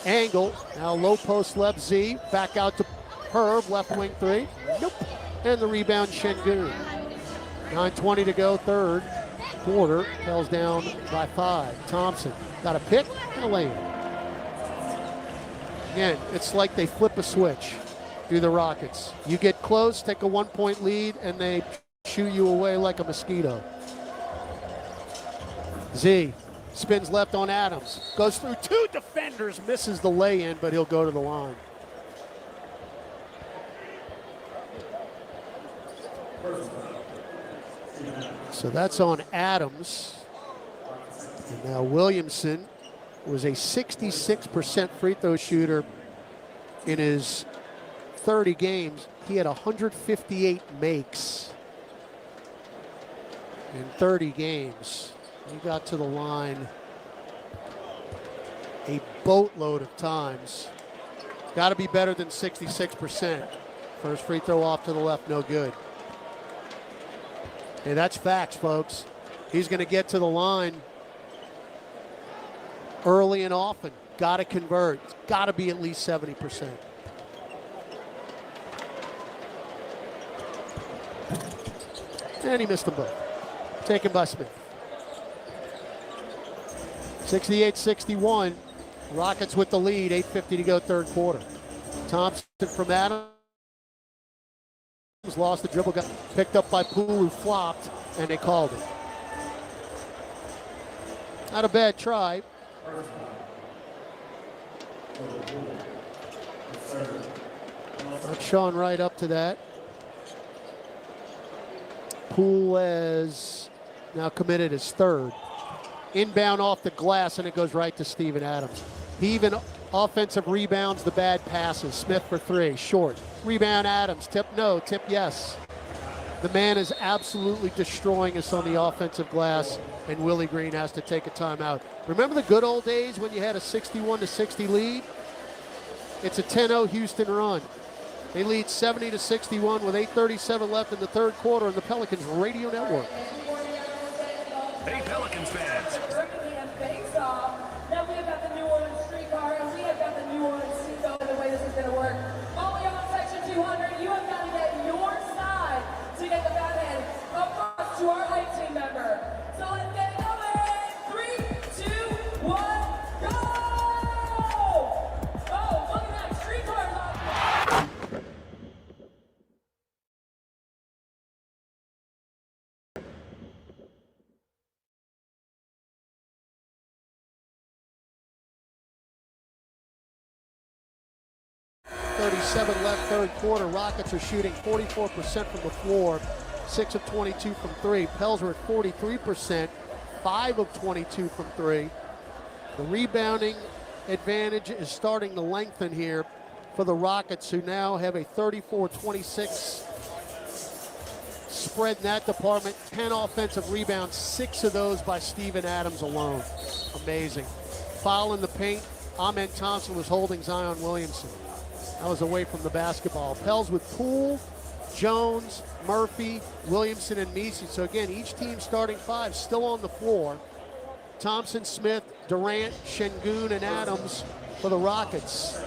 angle. Now low post left Z. Back out to Herb. Left wing 3. Nope. And the rebound Şengün. 9:20 to go, third quarter. Pels down by 5. Thompson got a pick and a lane. Again, it's like they flip a switch. Do the Rockets. You get close, take a 1-point lead, and they shoo you away like a mosquito. Z spins left on Adams. Goes through 2 defenders, misses the lay-in, but he'll go to the line. So that's on Adams. And now Williamson was a 66% free throw shooter in his 30 games. He had 158 makes in 30 games. He got to the line a boatload of times. Got to be better than 66%. First free throw off to the left, no good. Hey, that's facts, folks. He's going to get to the line early and often. Got to convert. It's got to be at least 70%. And he missed them both. Taken by Smith. 68-61. Rockets with the lead. 8:50 to go, third quarter. Thompson from Adams. Lost the dribble, got picked up by Poole, who flopped, and they called it. Not a bad try. Not showing right up to that. Poole has now committed his third. Inbound off the glass, and it goes right to Steven Adams. He even offensive rebounds the bad passes. Smith for three, short. Rebound Adams, tip no, tip yes. The man is absolutely destroying us on the offensive glass, and Willie Green has to take a timeout. Remember the good old days when you had a 61-60 lead? It's a 10-0 Houston run. They lead 70-61 with 8:37 left in the third quarter on the Pelicans Radio Network. Hey, Pelicans fans. Birmingham face off. Now we have got the New Orleans streetcar, and we have got the New Orleans seatbelt, and the way this is going to work. Only on section 200, you have got to get your side to get the bad hand across to our hype team member. So let's get it going. 3, 2, 1, go! Oh, look at that streetcar on. 37 left third quarter. Rockets are shooting 44% from the floor, 6 of 22 from three. Pels are at 43%, 5 of 22 from three. The rebounding advantage is starting to lengthen here for the Rockets, who now have a 34-26 spread in that department. 10 offensive rebounds, 6 of those by Steven Adams alone. Amazing. Foul in the paint. Amen Thompson was holding Zion Williamson. That was away from the basketball. Pels with Poole, Jones, Murphy, Williamson, and Messi. So again, each team starting five still on the floor. Thompson, Smith, Durant, Şengün, and Adams for the Rockets.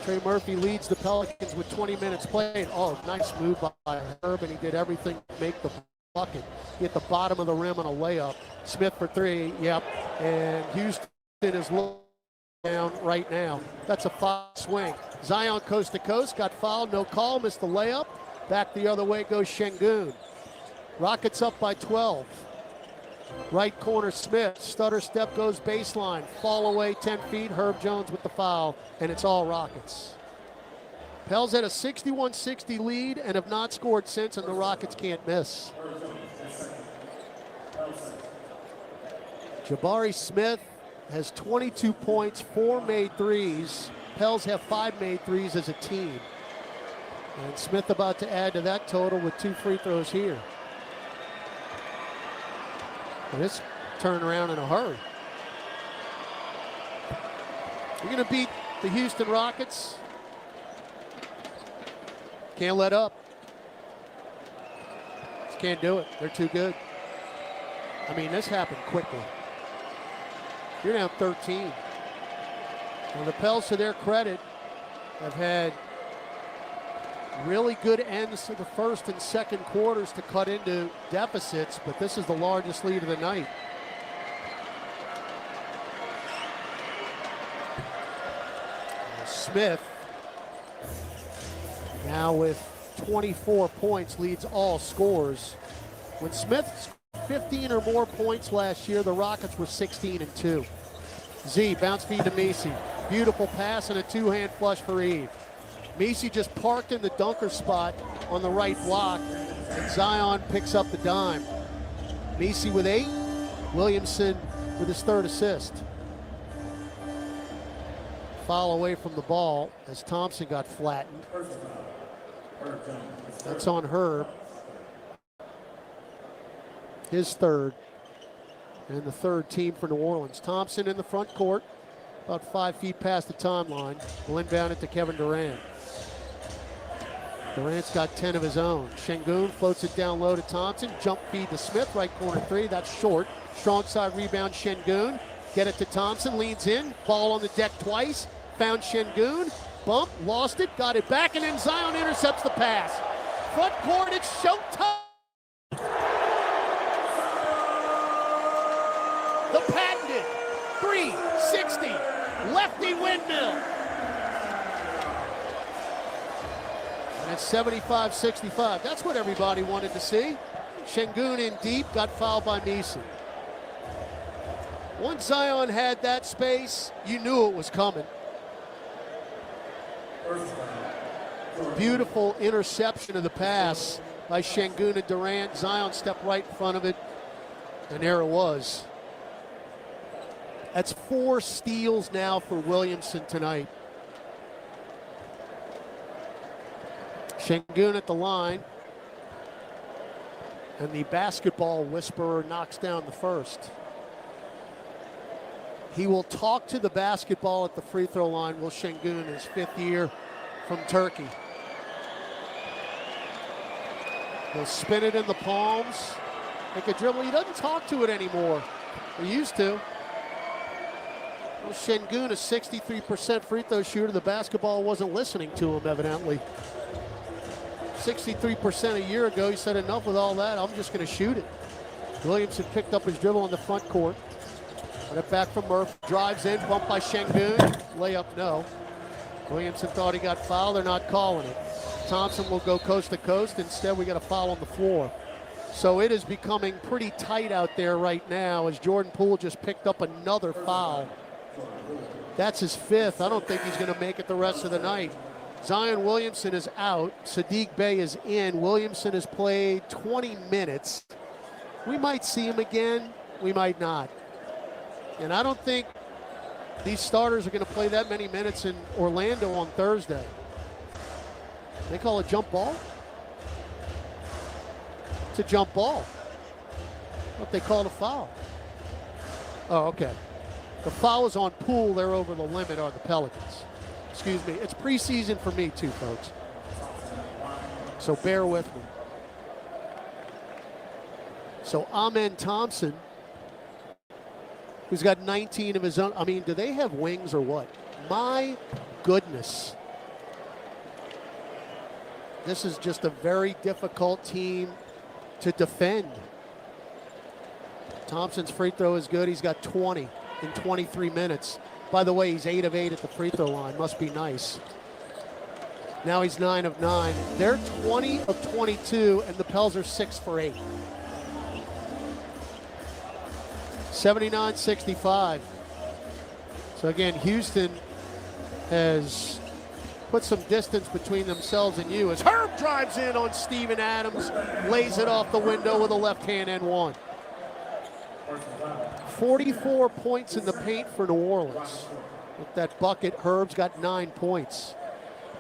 Trey Murphy leads the Pelicans with 20 minutes played. Oh, nice move by Herb, and he did everything to make the bucket. He hit the bottom of the rim on a layup. Smith for three, yep. And Houston is low down right now. That's a foul swing. Zion coast to coast, got fouled, no call, missed the layup. Back the other way goes Şengün. Rockets up by 12. Right corner Smith, stutter step goes baseline, fall away 10 feet, Herb Jones with the foul, and it's all Rockets. Pels had a 61-60 lead and have not scored since, and the Rockets can't miss. Jabari Smith has 22 points, 4 made threes. Pels have 5 made threes as a team. And Smith about to add to that total with 2 free throws here. And this turned around in a hurry. You're going to beat the Houston Rockets. Can't let up. Just can't do it. They're too good. I mean, this happened quickly. You're down 13. And the Pels, to their credit, have had really good ends to the first and second quarters to cut into deficits, but this is the largest lead of the night. Smith, now with 24 points, leads all scorers. When Smith 15 or more points last year, the Rockets were 16-2. Z, bounce feed to Messi. Beautiful pass and a two-hand flush for Eve. Messi just parked in the dunker spot on the right block, and Zion picks up the dime. Messi with 8, Williamson with his third assist. Foul away from the ball as Thompson got flattened. That's on Herb. His third, and the third team for New Orleans. Thompson in the front court, about 5 feet past the timeline. Will inbound it to Kevin Durant. Durant's got 10 of his own. Şengün floats it down low to Thompson. Jump feed to Smith, right corner three. That's short. Strong side rebound, Şengün. Get it to Thompson, leans in. Ball on the deck twice. Found Şengün. Bump, lost it, got it back, and then Zion intercepts the pass. Front court, it's showtime. The patented 360 lefty windmill. And it's 75-65. That's what everybody wanted to see. Şengün in deep, got fouled by Messi. Once Zion had that space, you knew it was coming. Beautiful interception of the pass by Şengün and Durant. Zion stepped right in front of it, and there it was. That's 4 steals now for Williamson tonight. Şengün at the line. And the basketball whisperer knocks down the first. He will talk to the basketball at the free throw line. Will Şengün, his 5th year from Turkey. He'll spin it in the palms. Like a dribble. He doesn't talk to it anymore. He used to. Well, Şengün, a 63% free throw shooter. The basketball wasn't listening to him, evidently. 63% a year ago. He said, enough with all that. I'm just going to shoot it. Williamson picked up his dribble on the front court. Got it back from Murphy. Drives in. Bumped by Şengün. Layup, no. Williamson thought he got fouled. They're not calling it. Thompson will go coast to coast. Instead, we got a foul on the floor. So it is becoming pretty tight out there right now as Jordan Poole just picked up another foul. That's his 5th. I don't think he's going to make it the rest of the night. Zion Williamson is out. Saddiq Bey is in. Williamson has played 20 minutes. We might see him again. We might not. And I don't think these starters are going to play that many minutes in Orlando on Thursday. They call it jump ball? It's a jump ball. What they call a foul. Oh, okay. The foul is on Poole. They're over the limit are the Pelicans. Excuse me. It's preseason for me too, folks. So bear with me. So Amen Thompson, who's got 19 of his own. I mean, do they have wings or what? My goodness. This is just a very difficult team to defend. Thompson's free throw is good. He's got 20 in 23 minutes. By the way, he's 8 of 8 at the free throw line. Must be nice. Now he's 9 of 9. They're 20 of 22, and the Pels are 6 for 8. 79-65. So again, Houston has put some distance between themselves and you as Herb drives in on Steven Adams, lays it off the window with a left-hand and one. 44 points in the paint for New Orleans. With that bucket, Herb's got 9 points.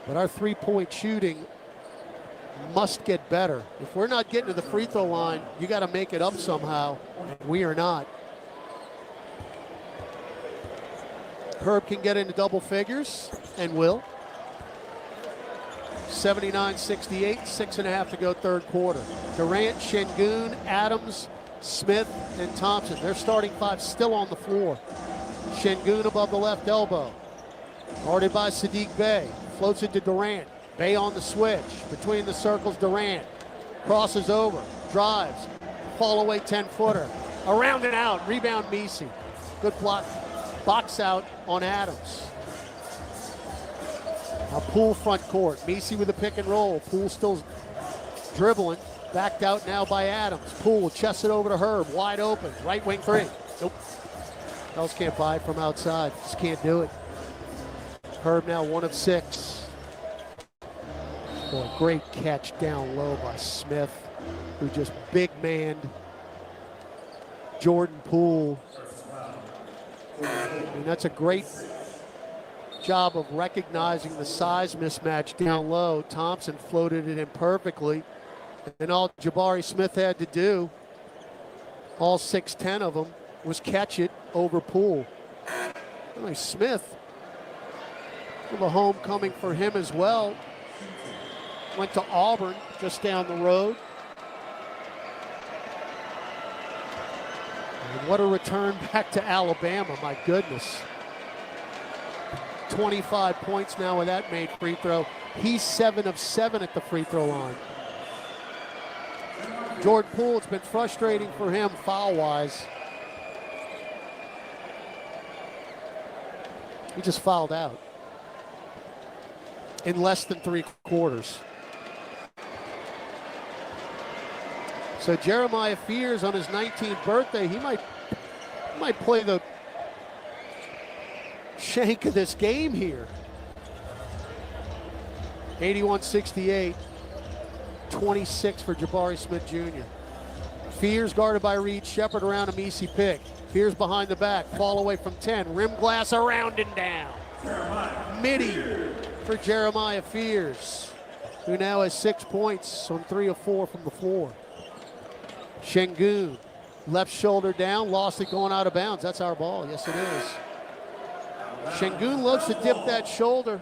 But our three-point shooting must get better. If we're not getting to the free throw line, you got to make it up somehow. We are not. Herb can get into double figures and will. 79-68, 6.5 to go third quarter. Durant, Şengün, Adams, Smith, and Thompson. Their starting five still on the floor. Şengün above the left elbow. Guarded by Saddiq Bey. Floats it to Durant. Bey on the switch. Between the circles, Durant. Crosses over. Drives. Fall away 10-footer. Around and out. Rebound Messi. Good block. Box out on Adams. Now Poole front court. Messi with a pick and roll. Poole still dribbling. Backed out now by Adams. Poole chests it over to Herb. Wide open. Right wing three. Nope. Pels can't buy it from outside. Just can't do it. Herb now 1 of 6. Boy, great catch down low by Smith, who just big manned Jordan Poole. And that's a great job of recognizing the size mismatch down low. Thompson floated it in perfectly. And all Jabari Smith had to do, all 6'10" of them, was catch it over Poole. Really, Smith, with a homecoming for him as well. Went to Auburn, just down the road. And what a return back to Alabama, my goodness. 25 points now with that made free throw. He's 7 of 7 at the free throw line. Jordan Poole, it's been frustrating for him foul-wise. He just fouled out in less than 3 quarters. So Jeremiah Fears on his 19th birthday, he might play the shank of this game here. 81-68, 26 for Jabari Smith Jr. Fears guarded by Reed, Shepard around a Misi pick. Fears behind the back, fall away from 10, rim glass around and down. Midi for Jeremiah Fears, who now has 6 points on 3 of 4 from the floor. Şengün, left shoulder down, lost it going out of bounds. That's our ball, yes it is. Şengün loves to dip that shoulder,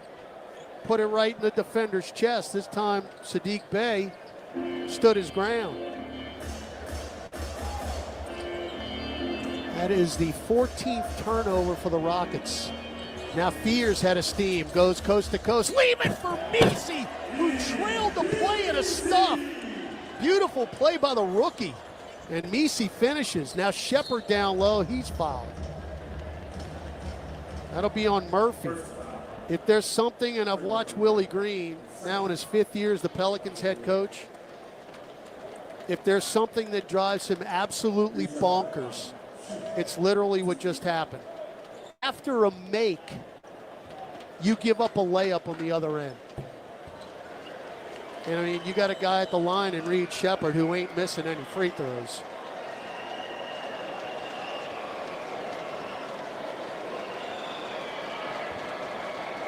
put it right in the defender's chest. This time, Saddiq Bey stood his ground. That is the 14th turnover for the Rockets. Now Fears had a steam, goes coast to coast. Leave it for Misi, who trailed the play in a stuff. Beautiful play by the rookie. And Misi finishes. Now Shepard down low, he's fouled. That'll be on Murphy. If there's something, and I've watched Willie Green, now in his 5th year as the Pelicans head coach, if there's something that drives him absolutely bonkers, it's literally what just happened. After a make, you give up a layup on the other end. And I mean, you got a guy at the line in Reed Shepard who ain't missing any free throws.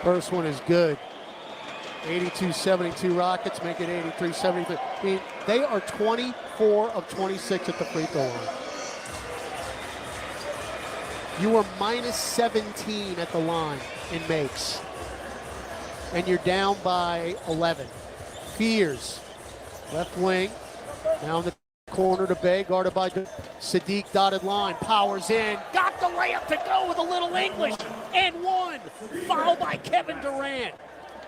First one is good. 82-72 Rockets make it 83-73. I mean, they are 24 of 26 at the free throw line. You are minus 17 at the line in makes. And you're down by 11. Fears, left wing, down the corner to Bey, guarded by Saddiq, dotted line, powers in, got the layup to go with a little English, and one. Foul by Kevin Durant.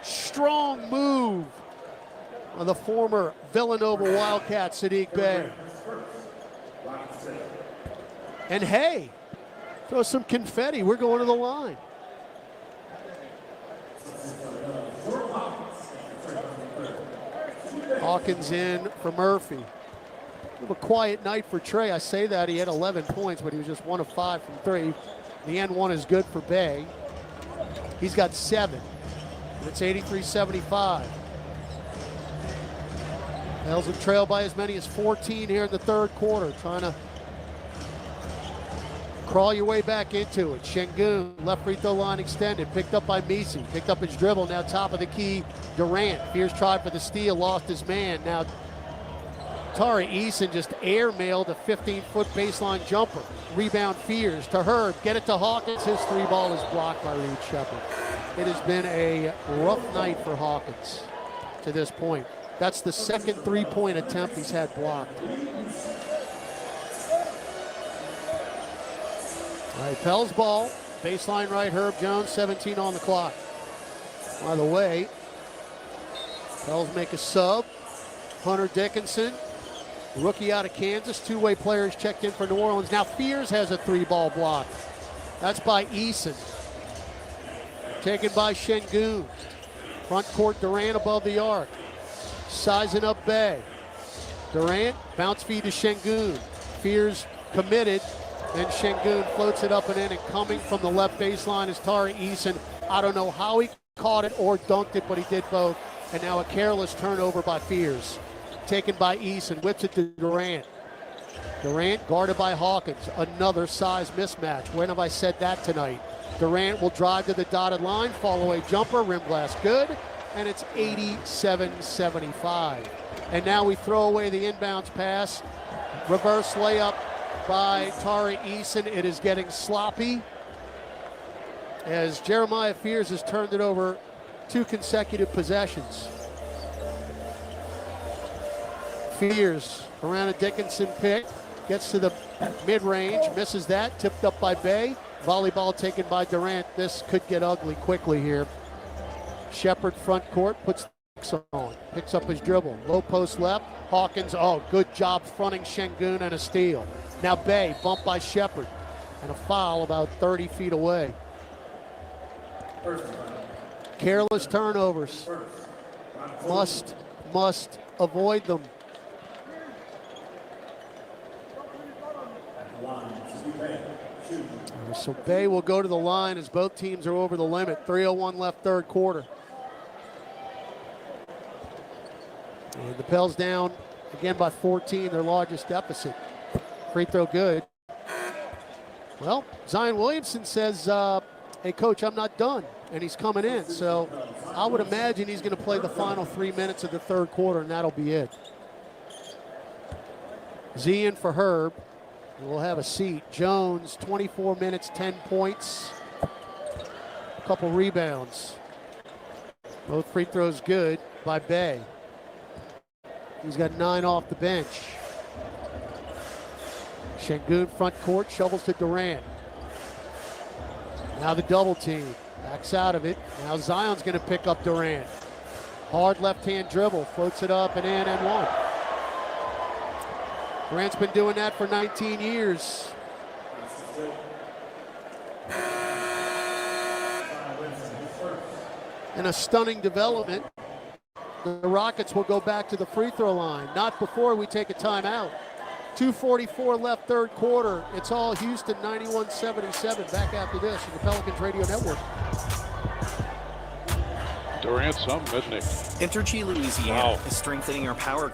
Strong move of the former Villanova Wildcat, Saddiq Bey. And hey, throw some confetti, we're going to the line. Hawkins in for Murphy. A quiet night for Trey. I say that he had 11 points, but he was just 1 of 5 from 3. The end one is good for Bey. He's got 7. It's 83-75. Pels have trailed by as many as 14 here in the third quarter, trying to crawl your way back into it. Şengün, left free throw line extended, picked up by Misi, picked up his dribble, now top of the key, Durant. Fears tried for the steal, lost his man. Now Tari Eason just airmailed a 15-foot baseline jumper. Rebound Fears to Herb, get it to Hawkins. His 3 ball is blocked by Reed Shepard. It has been a rough night for Hawkins to this point. That's the second 3-point attempt he's had blocked. All right, Pels ball, baseline right, Herb Jones, 17 on the clock. By the way, Pels make a sub. Hunter Dickinson, rookie out of Kansas, 2-way players checked in for New Orleans. Now Fears has a 3-ball block. That's by Eason. Taken by Şengün. Front court, Durant above the arc. Sizing up Bey. Durant, bounce feed to Şengün. Fears committed. Then Şengün floats it up and in, and coming from the left baseline is Tari Eason. I don't know how he caught it or dunked it, but he did both. And now a careless turnover by Fears. Taken by Eason, whips it to Durant. Durant guarded by Hawkins. Another size mismatch. When have I said that tonight? Durant will drive to the dotted line, fall away jumper, rim glass good, and it's 87-75. And now we throw away the inbounds pass. Reverse layup by Tari Eason. It is getting sloppy as Jeremiah Fears has turned it over 2 consecutive possessions. Fears around a Dickinson pick, gets to the mid-range, misses that, tipped up by Bey. Volleyball taken by Durant. This could get ugly quickly here. Shepard front court, puts on, picks up his dribble, low post left. Hawkins, oh, good job fronting Şengün, and a steal. Now Bey, bumped by Shepard, and a foul about 30 feet away. Careless turnovers. Must avoid them. So Bey will go to the line as both teams are over the limit. 3:01 left third quarter. And the Pels down again by 14, their largest deficit. Free throw good. Well, Zion Williamson says, hey, coach, I'm not done. And he's coming in. So I would imagine he's going to play the final 3 minutes of the third quarter, and that'll be it. Z in for Herb. We'll have a seat. Jones, 24 minutes, 10 points. A couple rebounds. Both free throws good by Bay. He's got 9 off the bench. Şengün front court, shovels to Durant. Now the double team. Backs out of it. Now Zion's going to pick up Durant. Hard left-hand dribble. Floats it up and in and one. Durant's been doing that for 19 years. And a stunning development. The Rockets will go back to the free throw line. Not before we take a timeout. 2:44 left, third quarter. It's all Houston, 91-77. Back after this on the Pelicans Radio Network. Durant's something, isn't he? Entergy Louisiana is strengthening our power.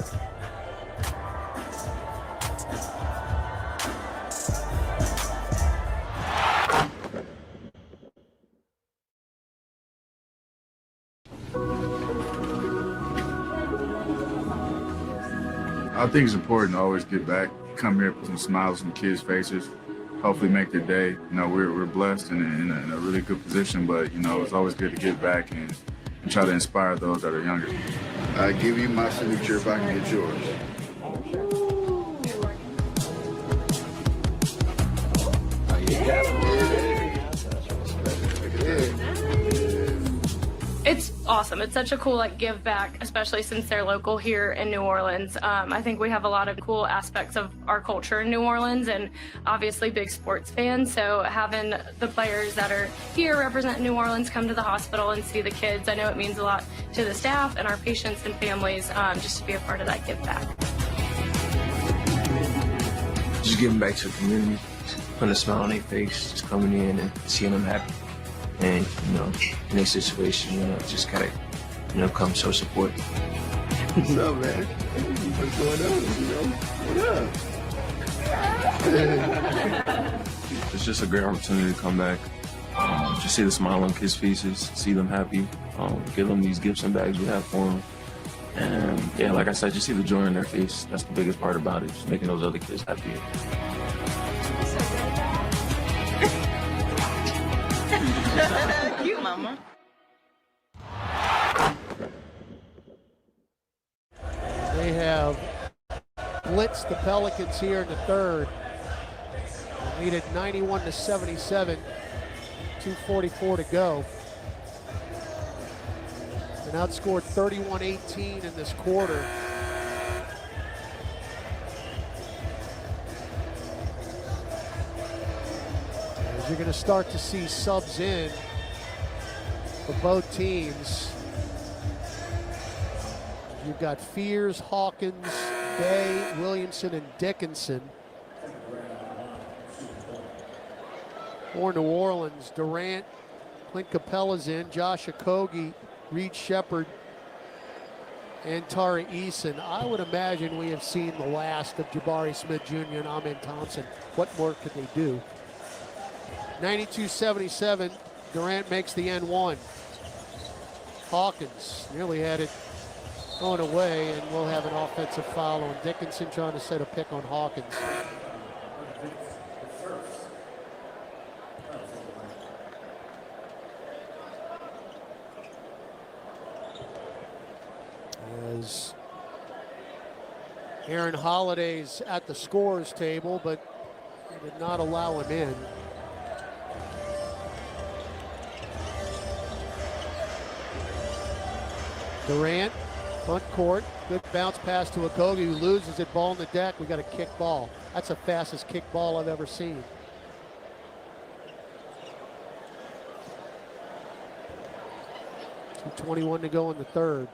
I think it's important to always get back, come here, put some smiles on kids' faces, hopefully make their day. You know, we're blessed and in a really good position, but, you know, it's always good to get back and try to inspire those that are younger. I give you my signature if I can get yours. It's awesome. It's such a cool give back, especially since they're local here in New Orleans. I think we have a lot of cool aspects of our culture in New Orleans and obviously big sports fans. So having the players that are here representing New Orleans come to the hospital and see the kids, I know it means a lot to the staff and our patients and families just to be a part of that give back. Just giving back to the community, putting a smile on their face, just coming in and seeing them happy. And, you know, in this situation, you know, just kind of, you know, come show support. What's up, man? What's going on? What up? It's just a great opportunity to come back, just see the smile on kids' faces, see them happy, give them these gifts and bags we have for them. And, yeah, like I said, just see the joy in their face. That's the biggest part about it, just making those other kids happy. Cute, mama. They have blitzed the Pelicans here in the third. They lead at 91-77. 2:44 to go. And outscored 31-18 in this quarter. You're going to start to see subs in for both teams. You've got Fears, Hawkins, Bay, Williamson, and Dickinson. For New Orleans, Durant, Clint Capella's in, Josh Okogie, Reed Shepherd, and Tari Eason. I would imagine we have seen the last of Jabari Smith Jr. and Amen Thompson. What more could they do? 92-77, Durant makes the N1. Hawkins nearly had it going away, and we'll have an offensive foul on Dickinson trying to set a pick on Hawkins. As Aaron Holiday's at the scorer's table, but they did not allow him in. Durant, front court, good bounce pass to Okogie, who loses it, ball on the deck. We got a kick ball. That's the fastest kick ball I've ever seen. .221 to go in the third.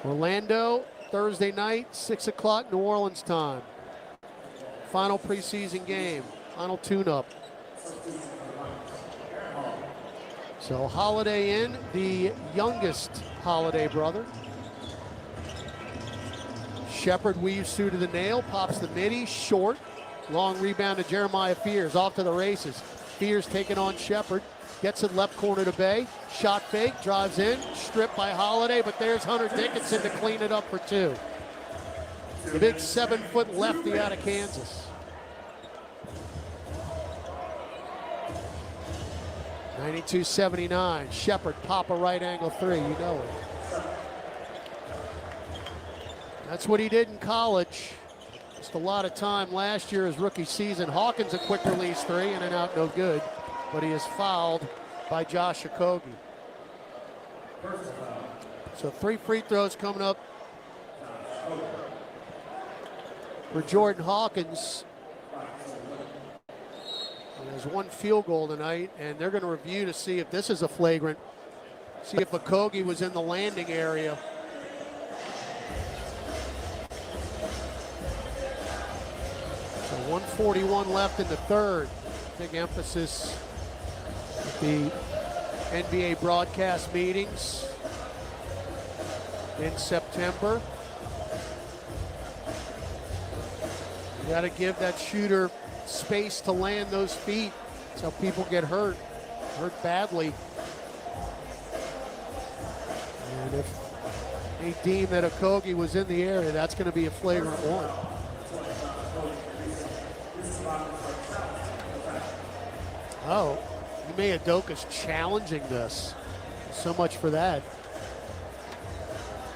Orlando, Thursday night, 6 o'clock New Orleans time. Final preseason game, final tune-up. So Holiday in, the youngest Holiday brother. Shepard weaves through to the nail, pops the midi, short. Long rebound to Jeremiah Fears, off to the races. Fears taking on Shepard, gets it left corner to Bay. Shot fake, drives in, stripped by Holiday, but there's Hunter Dickinson to clean it up for two. The big 7-foot lefty out of Kansas. 92-79, Shepard, pop a right angle three, you know it. That's what he did in college. Just a lot of time last year, his rookie season. Hawkins a quick release three, in and out, no good. But he is fouled by Josh Okogie. So 3 free throws coming up for Jordan Hawkins. There's 1 field goal tonight, and they're going to review to see if this is a flagrant. See if Okogie was in the landing area. So 1:41 left in the third. Big emphasis at the NBA broadcast meetings in September. You got to give that shooter space to land those feet. That's how people get hurt badly. And if they deem that Okogie was in the area, that's going to be a flagrant one. Oh, Ime Udoka's challenging this. So much for that.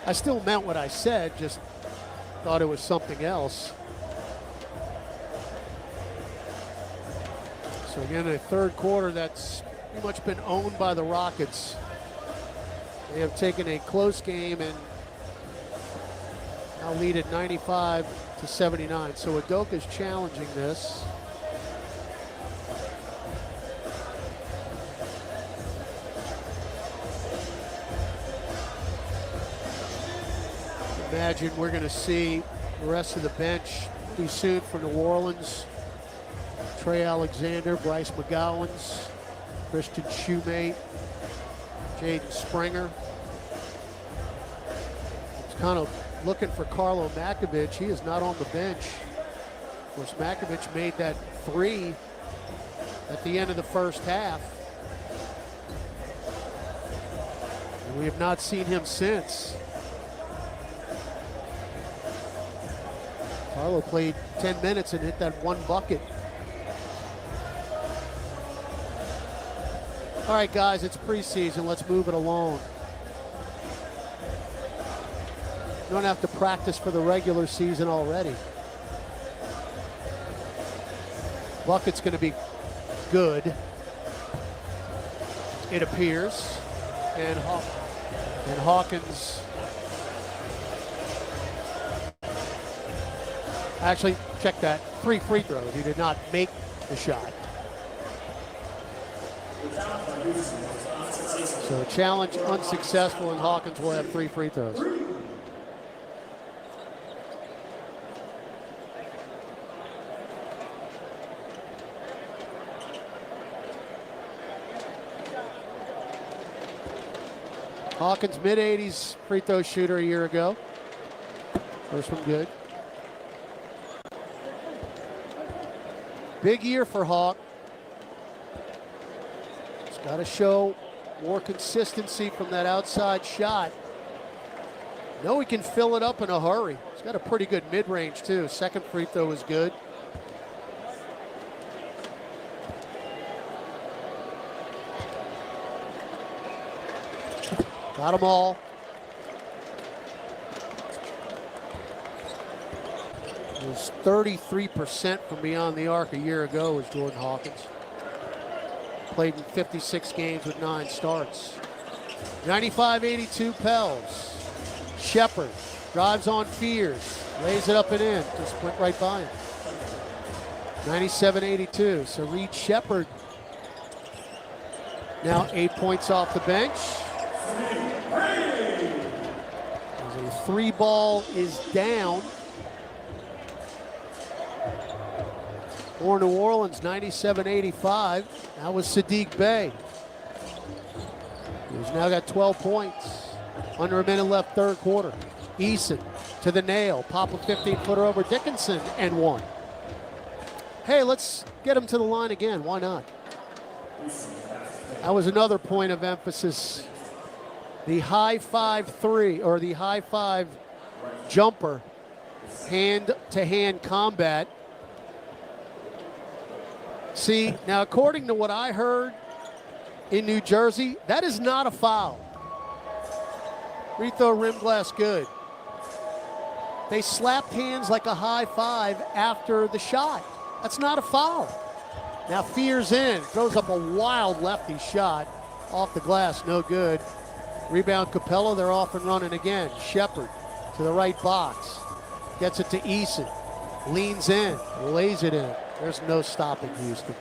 I still meant what I said, just thought it was something else. So again, in the third quarter, that's pretty much been owned by the Rockets. They have taken a close game and now lead at 95-79. So Udoka's challenging this. Imagine we're going to see the rest of the bench pretty soon for New Orleans. Trey Alexander, Bryce McGowans, Christian Shoemate, Jaden Springer. It's kind of looking for Carlo Makovich. He is not on the bench. Of course, Makovich made that three at the end of the first half. And we have not seen him since. Carlo played 10 minutes and hit that one bucket. All right, guys, it's preseason. Let's move it along. You don't have to practice for the regular season already. Bucket's going to be good, it appears. And Hawkins. Actually, check that. 3 free throws. He did not make the shot. So challenge unsuccessful, and Hawkins will have 3 free throws. Hawkins, mid-80s free throw shooter a year ago. First one good. Big year for Hawk. He's got to show more consistency from that outside shot. Know he can fill it up in a hurry. He's got a pretty good mid-range too. Second free throw was good. Got them all. It was 33% from beyond the arc a year ago was Jordan Hawkins. Played in 56 games with 9 starts. 95-82 Pels. Shepard drives on Fears. Lays it up and in. Just went right by him. 97-82. So Reed Shepard now 8 points off the bench. The 3 ball is down. For New Orleans, 97-85. That was Sadiq Bey. who's now got 12 points. Under a minute left, third quarter. Eason to the nail. Pop a 15-footer over Dickinson and one. Hey, let's get him to the line again. Why not? That was another point of emphasis. The high 5-3 or the high 5 jumper, hand-to-hand combat. See, now according to what I heard in New Jersey, that is not a foul. Free throw, rim glass, good. They slapped hands like a high 5 after the shot. That's not a foul. Now Fear's in, throws up a wild lefty shot off the glass, no good. Rebound Capella, they're off and running again. Shepard to the right box, gets it to Eason, leans in, lays it in. There's no stopping Houston.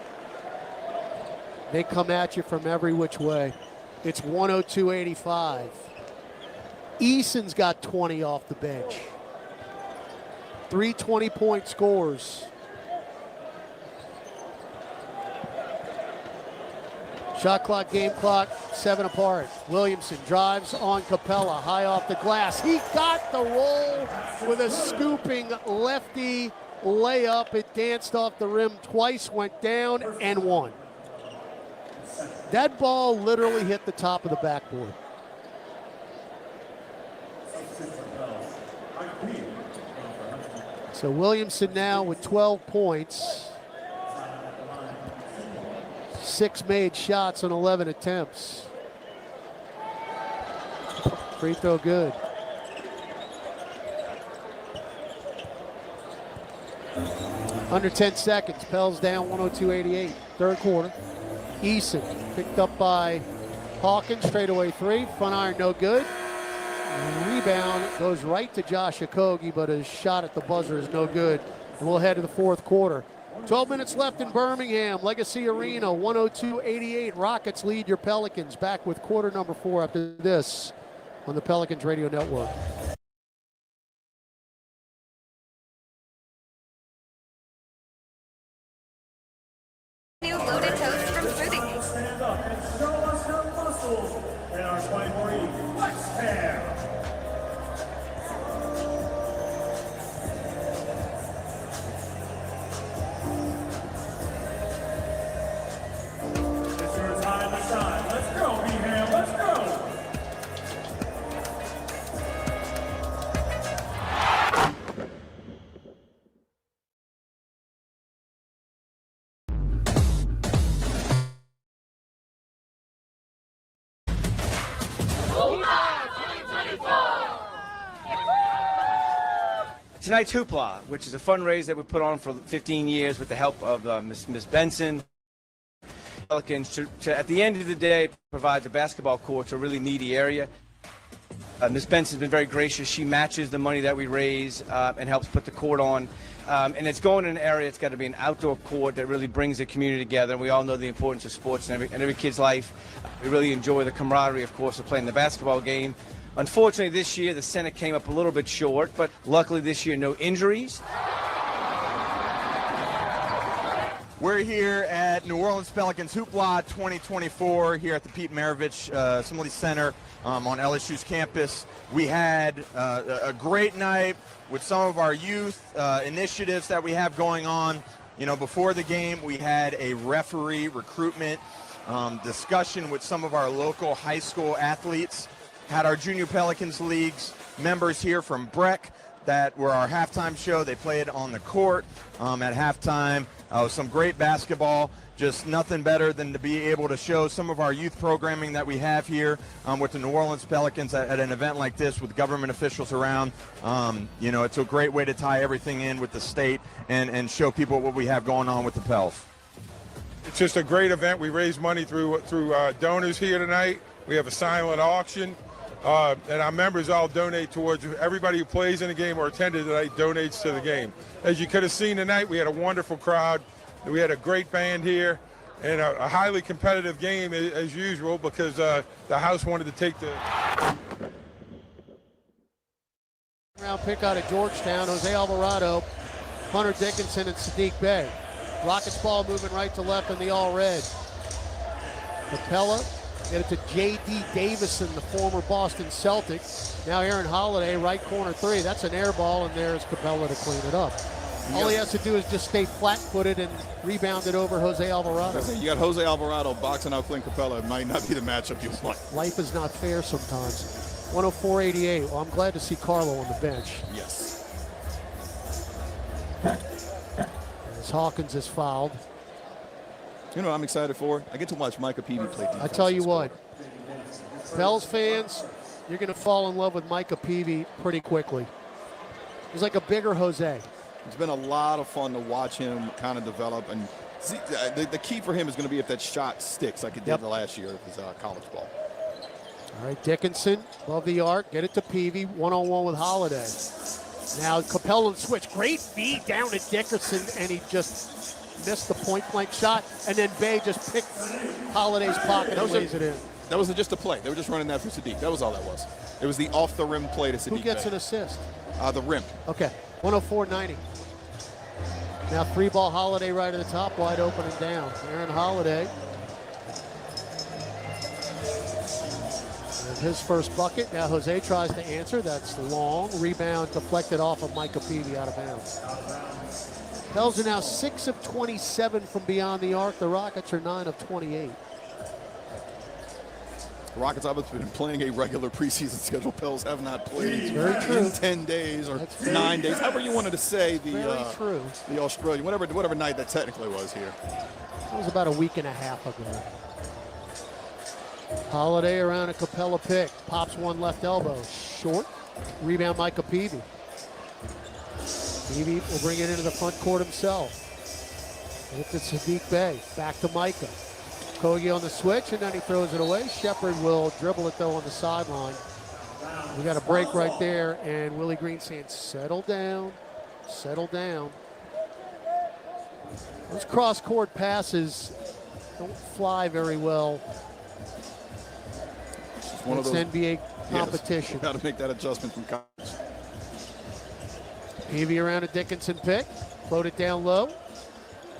They come at you from every which way. It's 102-85. Eason's got 20 off the bench. 3 20-point scores. Shot clock, game clock, 7 apart. Williamson drives on Capella, high off the glass. He got the roll with a scooping lefty layup. It danced off the rim twice, went down, and one. That ball literally hit the top of the backboard. So Williamson now with 12 points. 6 made shots on 11 attempts. Free throw good. Under 10 seconds, Pels down 102-88. Third quarter. Eason picked up by Hawkins, straightaway 3. Front iron no good. Rebound goes right to Josh Okogie, but his shot at the buzzer is no good. And we'll head to the fourth quarter. 12 minutes left in Birmingham, Legacy Arena, 102-88. Rockets lead your Pelicans. Back with quarter number 4 after this on the Pelicans Radio Network. New loaded toast from Smoothie. And our 24E Flex Pair. It's your time to shine. Let's go, Birmingham. Let's go. Tonight's Hoopla, which is a fundraiser that we put on for 15 years with the help of Miss Benson. Pelicans to, at the end of the day, provide the basketball court to a really needy area. Miss Benson's been very gracious. She matches the money that we raise and helps put the court on. And it's going in an area, it's got to be an outdoor court that really brings the community together. And we all know the importance of sports in every kid's life. We really enjoy the camaraderie, of course, of playing the basketball game. Unfortunately, this year, the center came up a little bit short, but luckily this year, no injuries. We're here at New Orleans Pelicans Hoopla 2024 here at the Pete Maravich Assembly Center on LSU's campus. We had a great night with some of our youth initiatives that we have going on. You know, before the game, we had a referee recruitment discussion with some of our local high school athletes. Had our Junior Pelicans League's members here from Breck that were our halftime show. They played on the court at halftime. Some great basketball. Just nothing better than to be able to show some of our youth programming that we have here with the New Orleans Pelicans at an event like this with government officials around. You know, it's a great way to tie everything in with the state and show people what we have going on with the Pels. It's just a great event. We raise money through donors here tonight. We have a silent auction. And our members all donate towards everybody who plays in the game or attended tonight donates to the game. As you could have seen tonight, we had a wonderful crowd. We had a great band here and a highly competitive game as usual because the house wanted to take the round pick out of Georgetown, Jose Alvarado, Hunter Dickinson, and Sadiq Bey. Rockets ball moving right to left in the all red. Capella Get it to J.D. Davison, the former Boston Celtic. Now Aaron Holiday, right corner three. That's an air ball, and there's Capella to clean it up. All he has to do is just stay flat-footed and rebound it over Jose Alvarado. You got Jose Alvarado boxing out Clint Capella. It might not be the matchup you want. Life is not fair sometimes. 104.88. Well, I'm glad to see Carlo on the bench. Yes. As Hawkins is fouled. You know what I'm excited for? I get to watch Micah Peavy play defense. I tell you what, Pels fans, you're going to fall in love with Micah Peavy pretty quickly. He's like a bigger Jose. It's been a lot of fun to watch him kind of develop. And see, the key for him is going to be if that shot sticks like it did the last year of his college ball. All right, Dickinson above the arc. Get it to Peavy. One-on-one with Holiday. Now Capella switch. Great feed down to Dickinson, and he just missed the point-blank shot. And then Bay just picked Holiday's pocket and lays it in. That was just a play. They were just running that for Sadiq. That was all that was. It was the off-the-rim play to Sadiq. Who gets Bey. an assist? The rim. Okay, 104.90. Now three-ball Holiday right at the top, wide open and down. Aaron Holiday. And his first bucket. Now Jose tries to answer. That's long. Rebound deflected off of Micah Peavy out of bounds. Pels are now 6 of 27 from beyond the arc. The Rockets are 9 of 28. The Rockets have been playing a regular preseason schedule. Pels have not played in 10 days or 9 days. However you wanted to say the Australian, whatever night that technically was here. It was about a week and a half ago. Holiday around a Capella pick. Pops one left elbow. Short. Rebound Micah Peavy. Peavy will bring it into the front court himself. It's Sadiq Bey. Back to Micah. Kogi on the switch, and then he throws it away. Shepard will dribble it, though, on the sideline. We got a break right there, and Willie Green saying, settle down, settle down. Those cross-court passes don't fly very well. It's one of those NBA competition. Got to make that adjustment from college. Peavy around a Dickinson pick. Float it down low.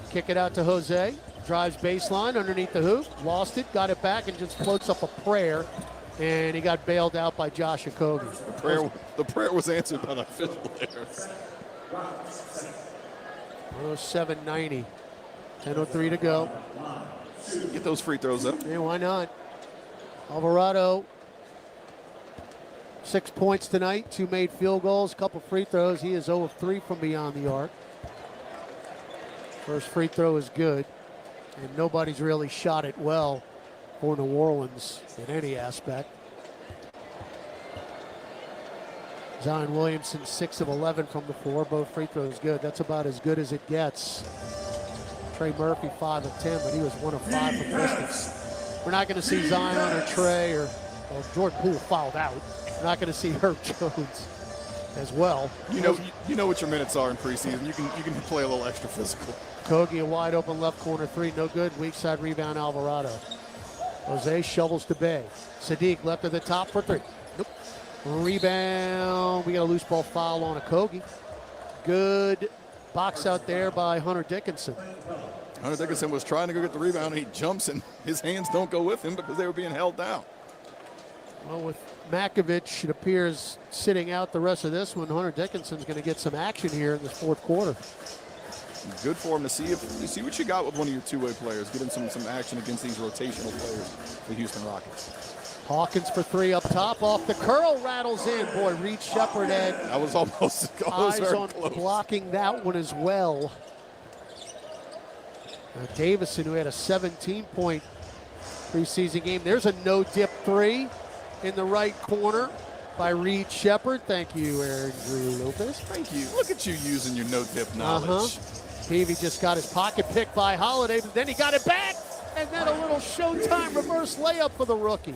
Kick it out to Jose. Drives baseline underneath the hoop. Lost it. Got it back and just floats up a prayer. And he got bailed out by Josh Okogie. The prayer was answered by the official there. 107.90. 10:03 to go. Get those free throws up. Yeah, why not? Alvarado, 6 points tonight, 2 made field goals, couple free throws. He is 0 of 3 from beyond the arc. First free throw is good, and nobody's really shot it well for New Orleans in any aspect. Zion Williamson, 6 of 11 from the floor, both free throws good. That's about as good as it gets. Trey Murphy, 5 of 10, but he was 1 of 5 from distance. We're not going to see Zion or Trey or Jordan Poole fouled out. We're not going to see Herb Jones as well. You know what your minutes are in preseason. You can play a little extra physical. Kogi, a wide open left corner three, no good. Weak side rebound, Alvarado. Jose shovels to Bay. Sadiq left at the top for 3. Nope. Rebound. We got a loose ball foul on a Kogi. Good box out there by Hunter Dickinson. Hunter Dickinson was trying to go get the rebound, and he jumps, and his hands don't go with him because they were being held down. Well, with Makovich, it appears, sitting out the rest of this one, Hunter Dickinson's going to get some action here in this fourth quarter. Good for him to see what you got with one of your two-way players. Get him some action against these rotational players, the Houston Rockets. Hawkins for 3 up top, off the curl, rattles in. Boy, Reed Shepard had that was almost eyes on close. Blocking that one as well. Davison, who had a 17-point preseason game. There's a no-dip 3 in the right corner by Reed Shepard. Thank you, Aaron Drew Lopez. Thank you. Look at you using your no-dip knowledge. Peavy just got his pocket picked by Holiday, but then he got it back, and then a little Showtime reverse layup for the rookie.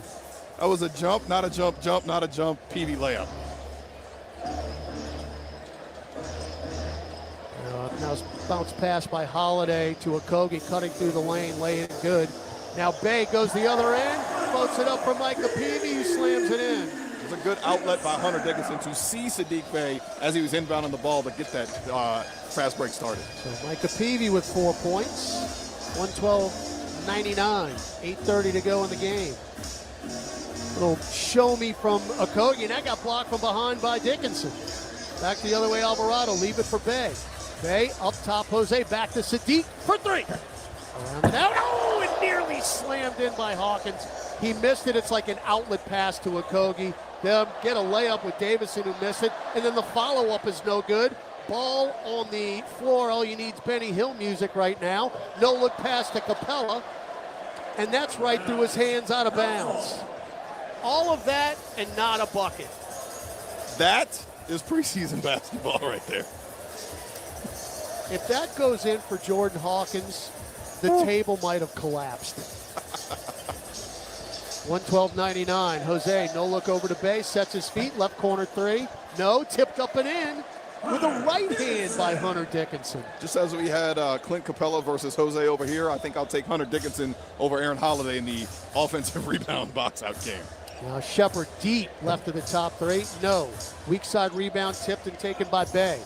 That was a jump, not a jump, jump, not a jump, Peavy layup. Now bounce pass by Holiday to Okogie, cutting through the lane, laying it good. Now Bay goes the other end, floats it up for Micah Peavy, who slams it in. It was a good outlet by Hunter Dickinson to see Sadiq Bey as he was inbound on the ball to get that fast break started. So Micah Peavy with 4 points, 112.99, 8:30 to go in the game. Little show me from Okogie, and that got blocked from behind by Dickinson. Back the other way, Alvarado, leave it for Bay. Bay up top, Jose back to Sadiq for three. Around and out, oh, and nearly slammed in by Hawkins. He missed it. It's like an outlet pass to Okogie. They'll get a layup with Davison who missed it, and then the follow-up is no good. Ball on the floor. All you need is Benny Hill music right now. No look pass to Capella, and that's right through his hands out of bounds. All of that and not a bucket. That is preseason basketball right there. If that goes in for Jordan Hawkins, the table might have collapsed. 112.99. Jose, no look over to Bay, sets his feet, left corner three. No, tipped up and in with a right hand by Hunter Dickinson. Just as we had Clint Capella versus Jose over here, I think I'll take Hunter Dickinson over Aaron Holiday in the offensive rebound box-out game. Now Shepard deep left of the top three. No. Weak side rebound tipped and taken by Bay.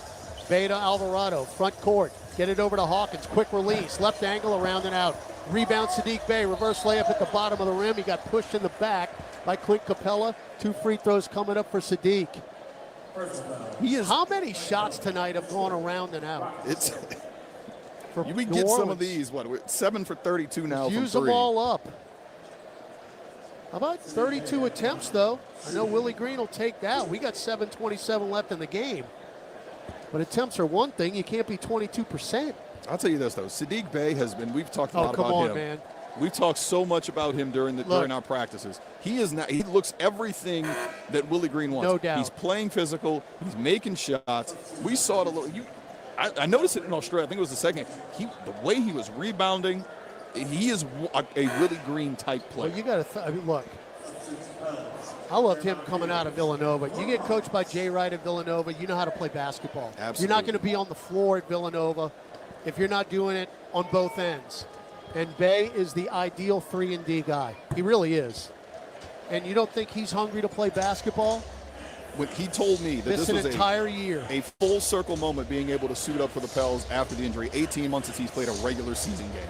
Bay to Alvarado, front court. Get it over to Hawkins. Quick release. Left angle around and out. Rebound Sadiq Bay. Reverse layup at the bottom of the rim. He got pushed in the back by Clint Capella. 2 free throws coming up for Sadiq. How many shots tonight have gone around and out? We get some of these. What? 7 for 32 now. Use from three. them all up. How about 32 attempts, though? I know Willie Green will take that. We got 7:27 left in the game. But attempts are one thing. You can't be 22%. I'll tell you this, though. Sadiq Bay has been, we've talked a lot come about on, him. Man. We've talked so much about him during our practices. He looks everything that Willie Green wants. No doubt. He's playing physical. He's making shots. We saw it a little. I noticed it in Australia. I think it was the second. The way he was rebounding, he is a Willie Green type player. Well, you got to look. I loved him coming out of Villanova. You get coached by Jay Wright at Villanova, you know how to play basketball. Absolutely. You're not going to be on the floor at Villanova if you're not doing it on both ends. And Bay is the ideal 3-and-D guy. He really is. And you don't think he's hungry to play basketball? When he told me that this an was entire year. A full circle moment being able to suit up for the Pels after the injury. 18 months since he's played a regular season game.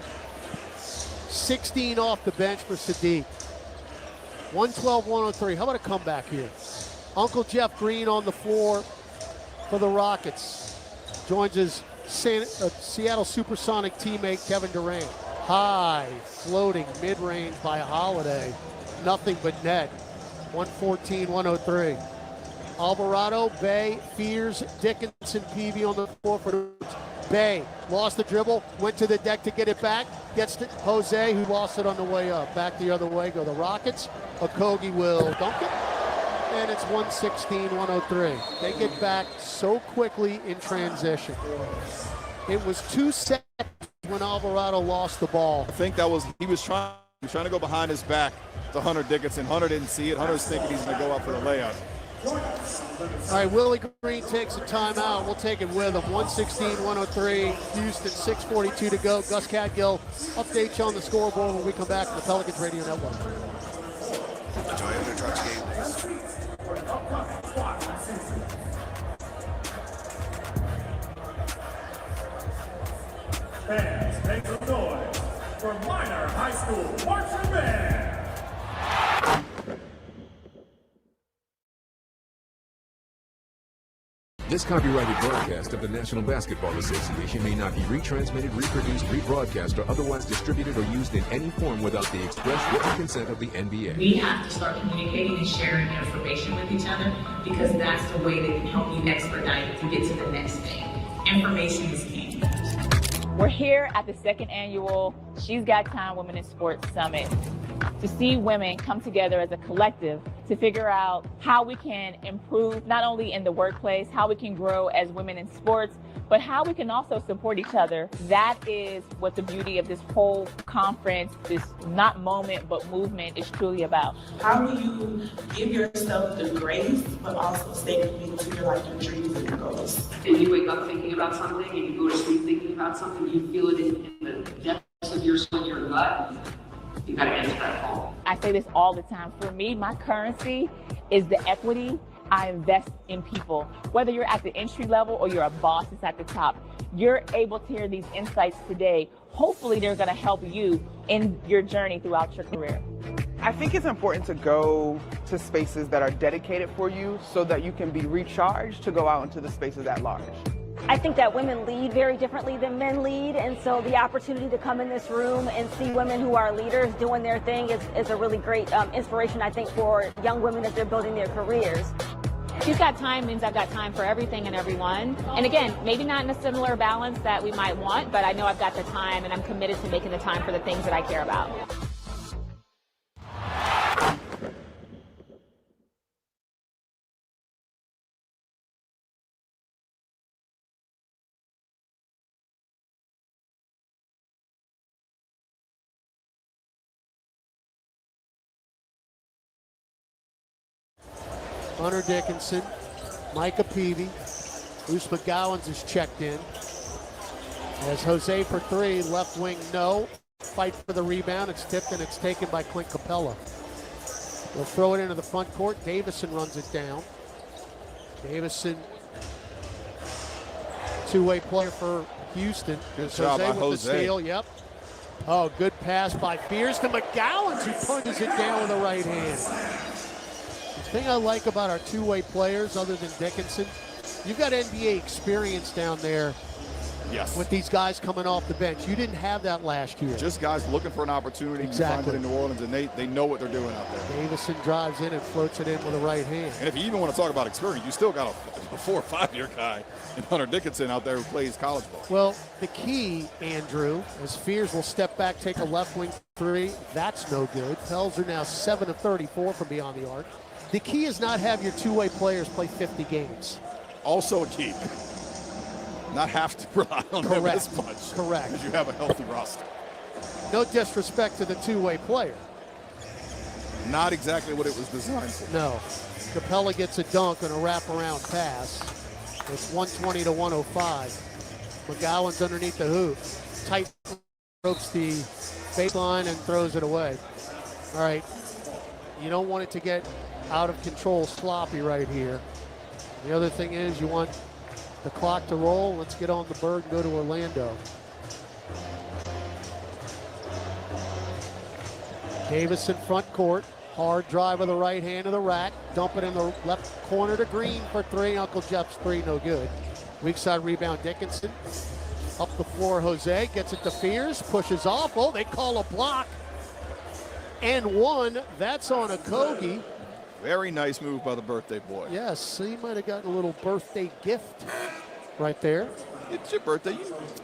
16 off the bench for Sadiq. 112-103. How about a comeback here? Uncle Jeff Green on the floor for the Rockets. Joins his Seattle Supersonic teammate Kevin Durant. High, floating, mid-range by Holiday. Nothing but net. 114-103. Alvarado, Bay, Fears, Dickinson, Peavy on the floor for Bay. Lost the dribble, went to the deck to get it back. Gets to Jose, who lost it on the way up. Back the other way go the Rockets. Okogie will dunk it. And it's 116-103. They get back so quickly in transition. It was 2 seconds when Alvarado lost the ball. I think he was trying to go behind his back to Hunter Dickinson. Hunter didn't see it. Hunter's thinking he's going to go up for the layup. All right, Willie Green takes a timeout. We'll take it with him. 116-103. Houston, 6:42 to go. Gus Catgill updates you on the scoreboard when we come back to the Pelicans Radio Network. Enjoy your trucks game days. Fans, make some noise for Minor High School Marching Band. This copyrighted broadcast of the National Basketball Association may not be retransmitted, reproduced, rebroadcast, or otherwise distributed or used in any form without the express written consent of the NBA. We have to start communicating and sharing information with each other because that's the way that can help you expedite to get to the next thing. Information is key. We're here at the 2nd annual She's Got Time Women in Sports Summit to see women come together as a collective to figure out how we can improve not only in the workplace, how we can grow as women in sports, but how we can also support each other. That is what the beauty of this whole conference, this not moment, but movement is truly about. How do you give yourself the grace, but also stay committed to your dreams and your goals? And you wake up thinking about something, and you go to sleep thinking about something, you feel it in the depths of your soul, your gut. You gotta answer that call. I say this all the time. For me, my currency is the equity I invest in people. Whether you're at the entry level or you're a boss that's at the top, you're able to hear these insights today. Hopefully they're gonna help you in your journey throughout your career. I think it's important to go to spaces that are dedicated for you so that you can be recharged to go out into the spaces at large. I think that women lead very differently than men lead, and so the opportunity to come in this room and see women who are leaders doing their thing is a really great inspiration, I think, for young women as they're building their careers. She's got time means I've got time for everything and everyone. And again, maybe not in a similar balance that we might want, but I know I've got the time and I'm committed to making the time for the things that I care about. Hunter Dickinson, Micah Peavy, Bruce McGowan's is checked in. As Jose for 3, left wing no. Fight for the rebound, it's tipped and it's taken by Clint Capella. They'll throw it into the front court, Davison runs it down. Davison, two-way player for Houston. Good job by with Jose. The steal, yep. Oh, good pass by Fears to McGowan, who punches it down with the right hand. The thing I like about our two-way players, other than Dickinson, you've got NBA experience down there. Yes. With these guys coming off the bench. You didn't have that last year. Just guys looking for an opportunity. Exactly. You find it in New Orleans, and they know what they're doing out there. Davison drives in and floats it in with the right hand. And if you even want to talk about experience, you still got a 4 or 5 year guy in Hunter Dickinson out there who plays college ball. Well, the key, Andrew, is Fears will step back, take a left wing 3. That's no good. Pels are now 7 of 34 from beyond the arc. The key is not have your two-way players play 50 games. Also a key. Not have to rely on them as much. Correct. Because you have a healthy roster. No disrespect to the two-way player. Not exactly what it was designed for. No. Capella gets a dunk on a wraparound pass. It's 120 to 105. McGowan's underneath the hoop. Tight ropes the baseline and throws it away. All right. You don't want it to get out of control, sloppy right here. The other thing is you want the clock to roll. Let's get on the bird and go to Orlando. Davison front court. Hard drive with the right hand of the rack. Dump it in the left corner to Green for 3. Uncle Jeff's 3, no good. Weak side rebound, Dickinson. Up the floor, Jose gets it to Fears. Pushes off. Oh, they call a block. And 1. That's on a Kogi. Very nice move by the birthday boy. Yes, he might have gotten a little birthday gift right there. It's your birthday.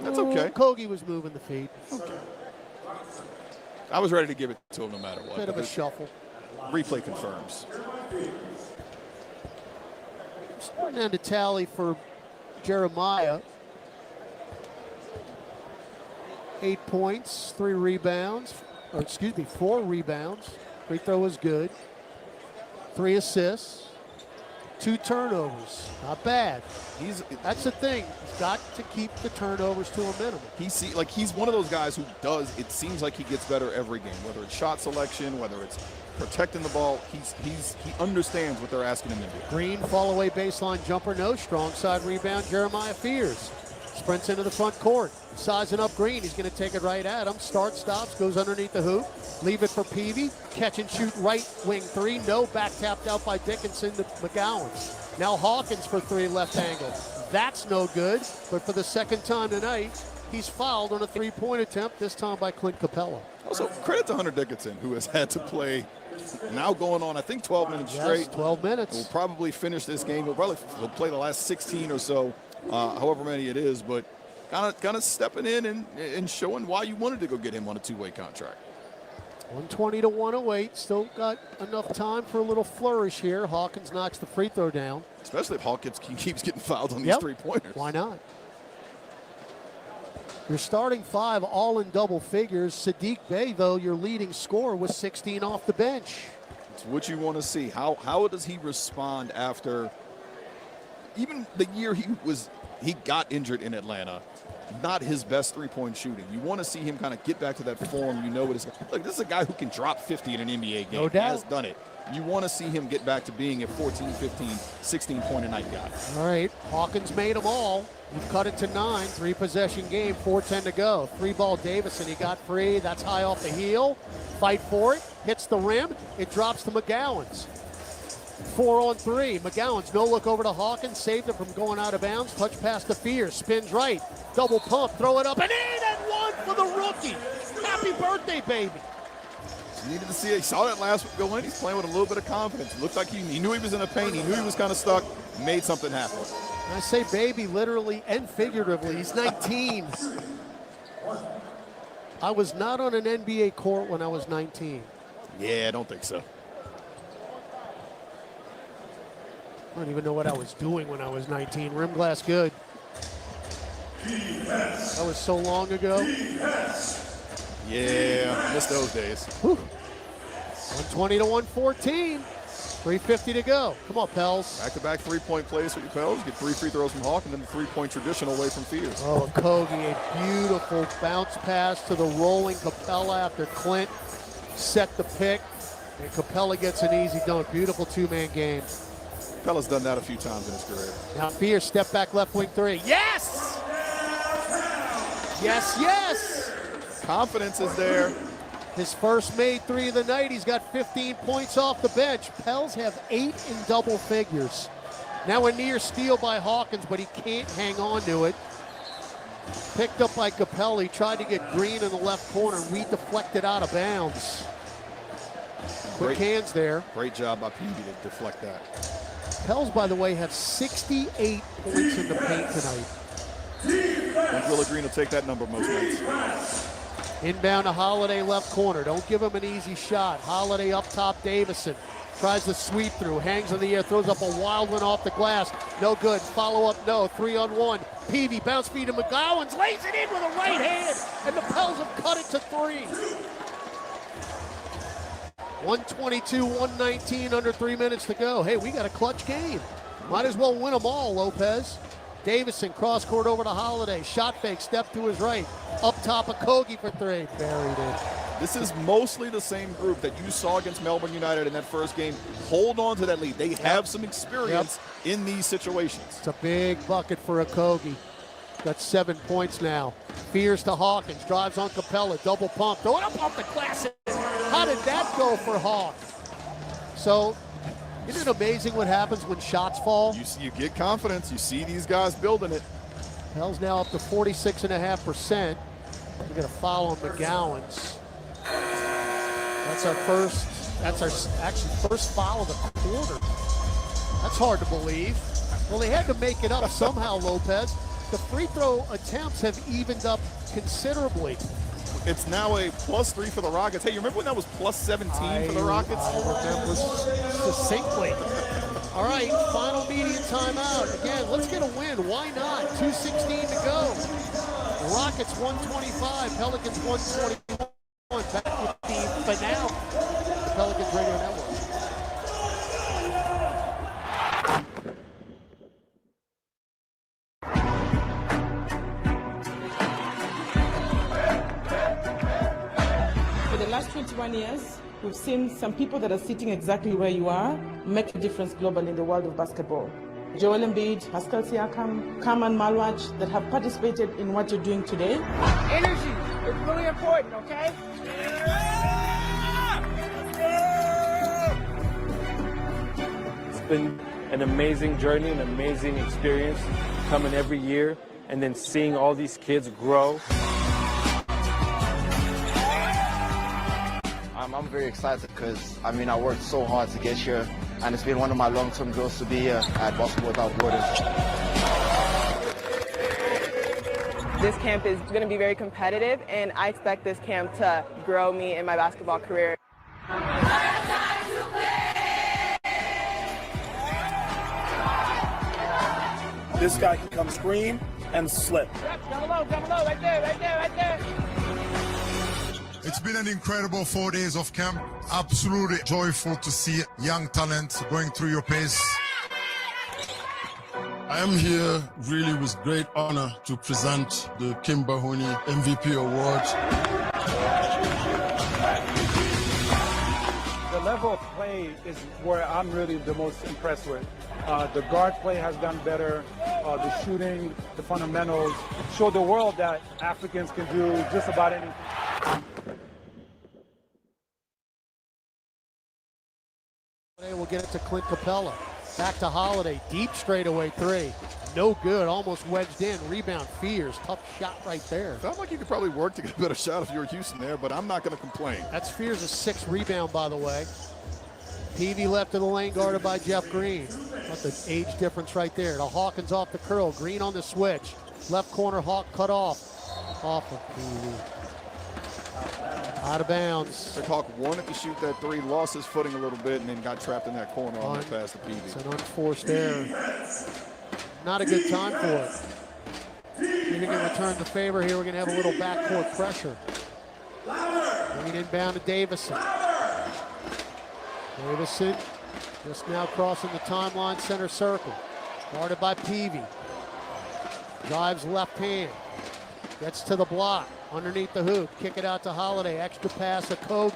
That's okay. Kogi was moving the feet. Okay. I was ready to give it to him no matter what. Bit of a shuffle. Replay confirms. Starting down to tally for Jeremiah. 8 points, 3 rebounds. Or excuse me, 4 rebounds. Free throw was good. 3 assists, 2 turnovers. Not bad. That's the thing. He's got to keep the turnovers to a minimum. He's one of those guys who does. It seems like he gets better every game. Whether it's shot selection, whether it's protecting the ball, he understands what they're asking him to do. Green fall away baseline jumper, no. Strong side rebound. Jeremiah Fears sprints into the front court. Sizing up Green. He's going to take it right at him. Stops, goes underneath the hoop. Leave it for Peavy. Catch and shoot right wing 3. No, back tapped out by Dickinson to McGowan. Now Hawkins for 3 left angle. That's no good, but for the second time tonight, he's fouled on a 3-point attempt, this time by Clint Capella. Also, credit to Hunter Dickinson, who has had to play now going on, I think, 12 minutes straight. Yes, 12 minutes. We'll probably finish this game. He'll play the last 16 or so, however many it is, but kind of stepping in and showing why you wanted to go get him on a 2-way contract. 120 to 108. Still got enough time for a little flourish here. Hawkins knocks the free throw down. Especially if Hawkins keeps getting fouled on these 3-pointers. Why not? Your starting 5 all in double figures. Sadiq Bey, though, your leading scorer, with 16 off the bench. It's what you want to see. How does he respond after even the year he got injured in Atlanta? Not his best 3-point shooting. You want to see him kind of get back to that form. You know what it's like. This is a guy who can drop 50 in an NBA game. No doubt. Has done it. You want to see him get back to being a 14, 15, 16-point-a-night guy. All right, Hawkins made them all. He cut it to 9, 3-possession game, 4:10 to go. 3-ball Davison, he got free. That's high off the heel. Fight for it, hits the rim. It drops to McGowan's. 4-on-3. McGowan's no look over to Hawkins, saved it from going out of bounds. Touch pass to Fears, spins right, double pump, throw it up, and in and one for the rookie. Happy birthday, baby. You needed to see it. He saw that last week go in. He's playing with a little bit of confidence. It looked like he knew he was in a pain. He knew he was kind of stuck. Made something happen. I say baby literally and figuratively. He's 19. I was not on an NBA court when I was 19. Yeah, I don't think so. I don't even know what I was doing when I was 19. Rim glass good. That was so long ago. Yeah, missed those days. Whew. 120 to 114. 3:50 to go. Come on, Pels. Back-to-back three-point plays for the Pels. Get 3 free throws from Hawk and then the three-point traditional away from Fears. Oh, Kogi, a beautiful bounce pass to the rolling Capella after Clint set the pick. And Capella gets an easy dunk. Beautiful two-man game. Capella's done that a few times in his career. Now Fears, step back left wing 3. Yes! Yes, yes! Confidence is there. His first made 3 of the night. He's got 15 points off the bench. Pels have 8 in double figures. Now a near steal by Hawkins, but he can't hang on to it. Picked up by Capelli. Tried to get Green in the left corner. Redeflected out of bounds. Quick hands there. Great job by Peavy to deflect that. Pels, by the way, have 68 points in the paint tonight. I think Willie Green will take that number most nights. Inbound to Holiday left corner. Don't give him an easy shot. Holiday up top, Davison. Tries to sweep through, hangs in the air, throws up a wild one off the glass. No good. Follow up, no. 3-on-1. Peavy, bounce feed to McGowan's, lays it in with a right hand, and the Pels have cut it to 3. 122, 119, under 3 minutes to go. Hey, we got a clutch game. Might as well win them all, Lopez. Davison, cross court over to Holiday. Shot fake, step to his right. Up top of Kogi for 3. Buried it. This is mostly the same group that you saw against Melbourne United in that first game. Hold on to that lead. They have some experience in these situations. It's a big bucket for Kogi. Got 7 points now. Fears to Hawkins. Drives on Capella. Double pump. Throw it up off the glass. How did that go for Hawk? So, isn't it amazing what happens when shots fall? You get confidence. You see these guys building it. Pels now up to 46.5%. We got a foul on McGowan's. That's our first foul of the quarter. That's hard to believe. Well, they had to make it up somehow, Lopez. The free throw attempts have evened up considerably. It's now a +3 for the Rockets. Hey, you remember when that was +17 for the Rockets? I remember succinctly. All right, final media timeout. Again, let's get a win. Why not? 2:16 to go. Rockets 125, Pelicans 121. Back with the finale. Pelicans Radio Network. For the last 21 years, we've seen some people that are sitting exactly where you are make a difference globally in the world of basketball. Joel Embiid, Pascal Siakam, Kaman Malwaj, that have participated in what you're doing today. Energy is really important, okay? It's been an amazing journey, an amazing experience, coming every year and then seeing all these kids grow. I'm very excited because, I worked so hard to get here, and it's been one of my long-term goals to be here at Basketball Without Borders. This camp is going to be very competitive, and I expect this camp to grow me in my basketball career. This guy can come screen and slip. Down low, right there, right there, right there. It's been an incredible 4 days of camp. Absolutely joyful to see young talent going through your pace. I am here really with great honor to present the Kim Bahoney MVP Award. The level of play is where I'm really the most impressed with. The guard play has done better. The shooting, the fundamentals show the world that Africans can do just about anything. We'll get it to Clint Capella. Back to Holiday. Deep straightaway three. No good. Almost wedged in. Rebound Fears. Tough shot right there. Felt like you could probably work to get a better shot if you were Houston there, but I'm not going to complain. That's Fears' 6th rebound, by the way. Peavy left of the lane, guarded by Jeff Green. What the age difference right there. To Hawkins off the curl. Green on the switch. Left corner, Hawk cut off. Off of Peavy. Out of bounds. Hawk wanted to shoot that three, lost his footing a little bit, and then got trapped in that corner on that pass to Peavy. It's an unforced error. Not a good time for it. Peavy can return the favor here. We're going to have a little backcourt pressure. Green inbound to Davison. Davison just now crossing the timeline, center circle. Guarded by Peavy. Drives left hand. Gets to the block. Underneath the hoop. Kick it out to Holiday. Extra pass, Okogie.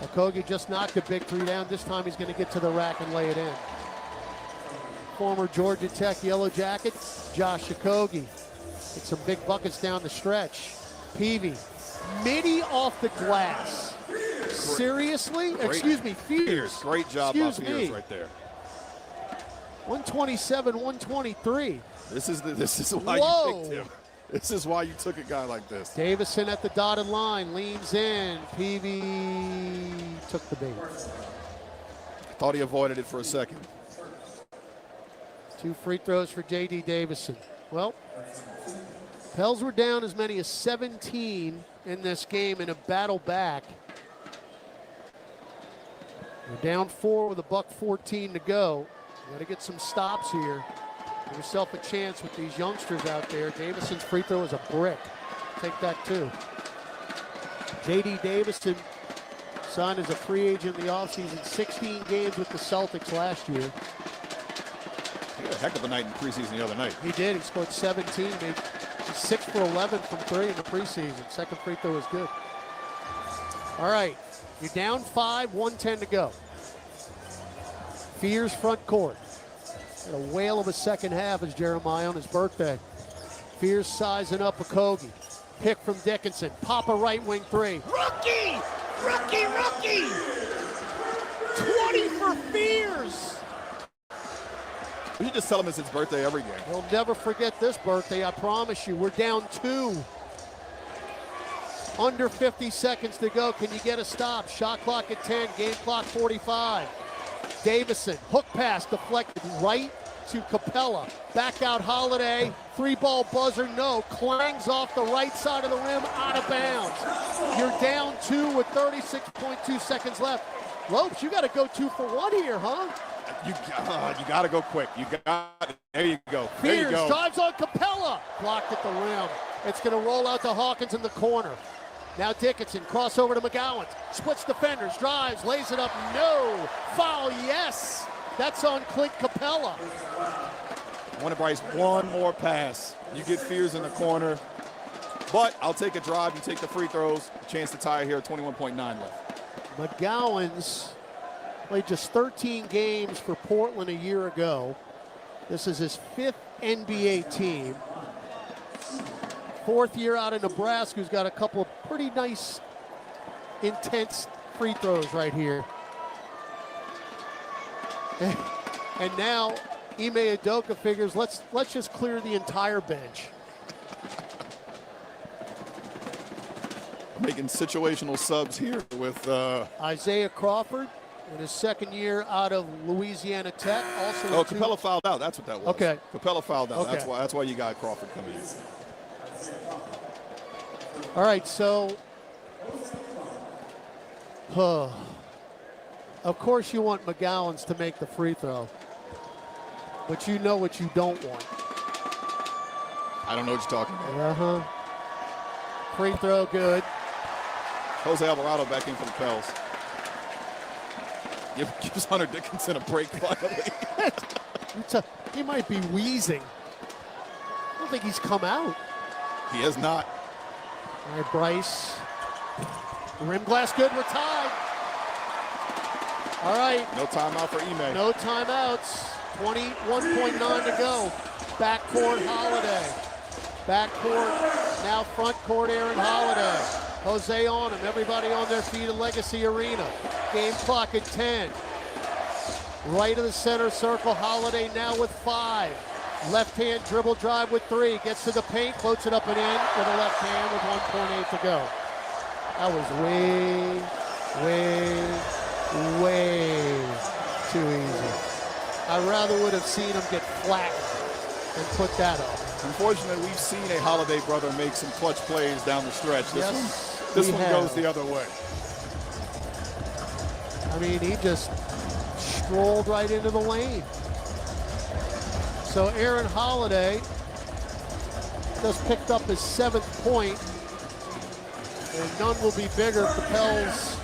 Okogie just knocked a big three down. This time he's going to get to the rack and lay it in. Former Georgia Tech Yellow Jacket, Josh Okogie. Get some big buckets down the stretch. Peavy. Midi off the glass. Seriously? Excuse me, Fears. Great job by Fears right there. 127, 123. This is why you picked him. This is why you took a guy like this. Davison at the dotted line, leans in. Peavy took the bait. Thought he avoided it for a second. 2 free throws for J.D. Davison. Well, Pels were down as many as 17 in this game in a battle back. They're down 4 with $1:14 to go. Got to get some stops here. Give yourself a chance with these youngsters out there. Davison's free throw is a brick. Take that too. J.D. Davison signed as a free agent in the offseason. 16 games with the Celtics last year. He had a heck of a night in preseason the other night. He did. He scored 17. Made 6 for 11 from 3 in the preseason. Second free throw was good. All right. You're down 5, 1:10 to go. Fears front court. Had a whale of a second half as Jeremiah on his birthday. Fears sizing up Okogie. Pick from Dickinson. Pop a right wing three. Rookie! Rookie! Rookie! 20 for Fears! You just tell him it's his birthday every game. He'll never forget this birthday, I promise you. We're down 2. Under 50 seconds to go. Can you get a stop? Shot clock at 10, game clock 45. Davison, hook pass deflected right to Capella. Back out Holiday, 3-ball buzzer, no. Clangs off the right side of the rim, out of bounds. You're down 2 with 36.2 seconds left. Lopes, you got to go 2 for 1 here, huh? You got to go quick. There you go. There you Fears go. drives on Capella. Blocked at the rim. It's going to roll out to Hawkins in the corner. Now Dickinson, crossover to McGowan. Splits defenders, drives, lays it up. No. Foul, yes. That's on Clint Capella. Bryce, one more pass. You get Fears in the corner. But I'll take a drive. You take the free throws. Chance to tie here, 21.9 left. McGowan's played just 13 games for Portland a year ago. This is his 5th NBA team. 4th year out of Nebraska, who's got a couple of pretty nice, intense free throws right here. And now Ime Udoka figures, let's just clear the entire bench. Making situational subs here with Isaiah Crawford in his 2nd year out of Louisiana Tech. Also, Capella fouled out. That's what that was. Okay. Capella fouled out. Okay. That's why you got Crawford coming in. All right, so of course you want McGowan's to make the free throw, but you know what you don't want. I don't know what you're talking about. Free throw, good. Jose Alvarado back in for the Pels. Gives Hunter Dickinson a break finally. He might be wheezing. I don't think he's come out. He has not. All right, Bryce. Rim glass good, we're tied. All right. No timeout for Ime. No timeouts. 21.9 to go. Backcourt Holiday. Backcourt, now front court Aaron Holiday. Jose on him. Everybody on their feet at Legacy Arena. Game clock at 10. Right of the center circle. Holiday now with 5. Left hand dribble drive with 3. Gets to the paint, floats it up and in with a left hand with 1.8 to go. That was way too easy. I rather would have seen him get flat and put that up. Unfortunately, we've seen a Holiday brother make some clutch plays down the stretch. This one goes the other way. I mean, he just strolled right into the lane. So Aaron Holiday just picked up his 7th point, and none will be bigger if the Pels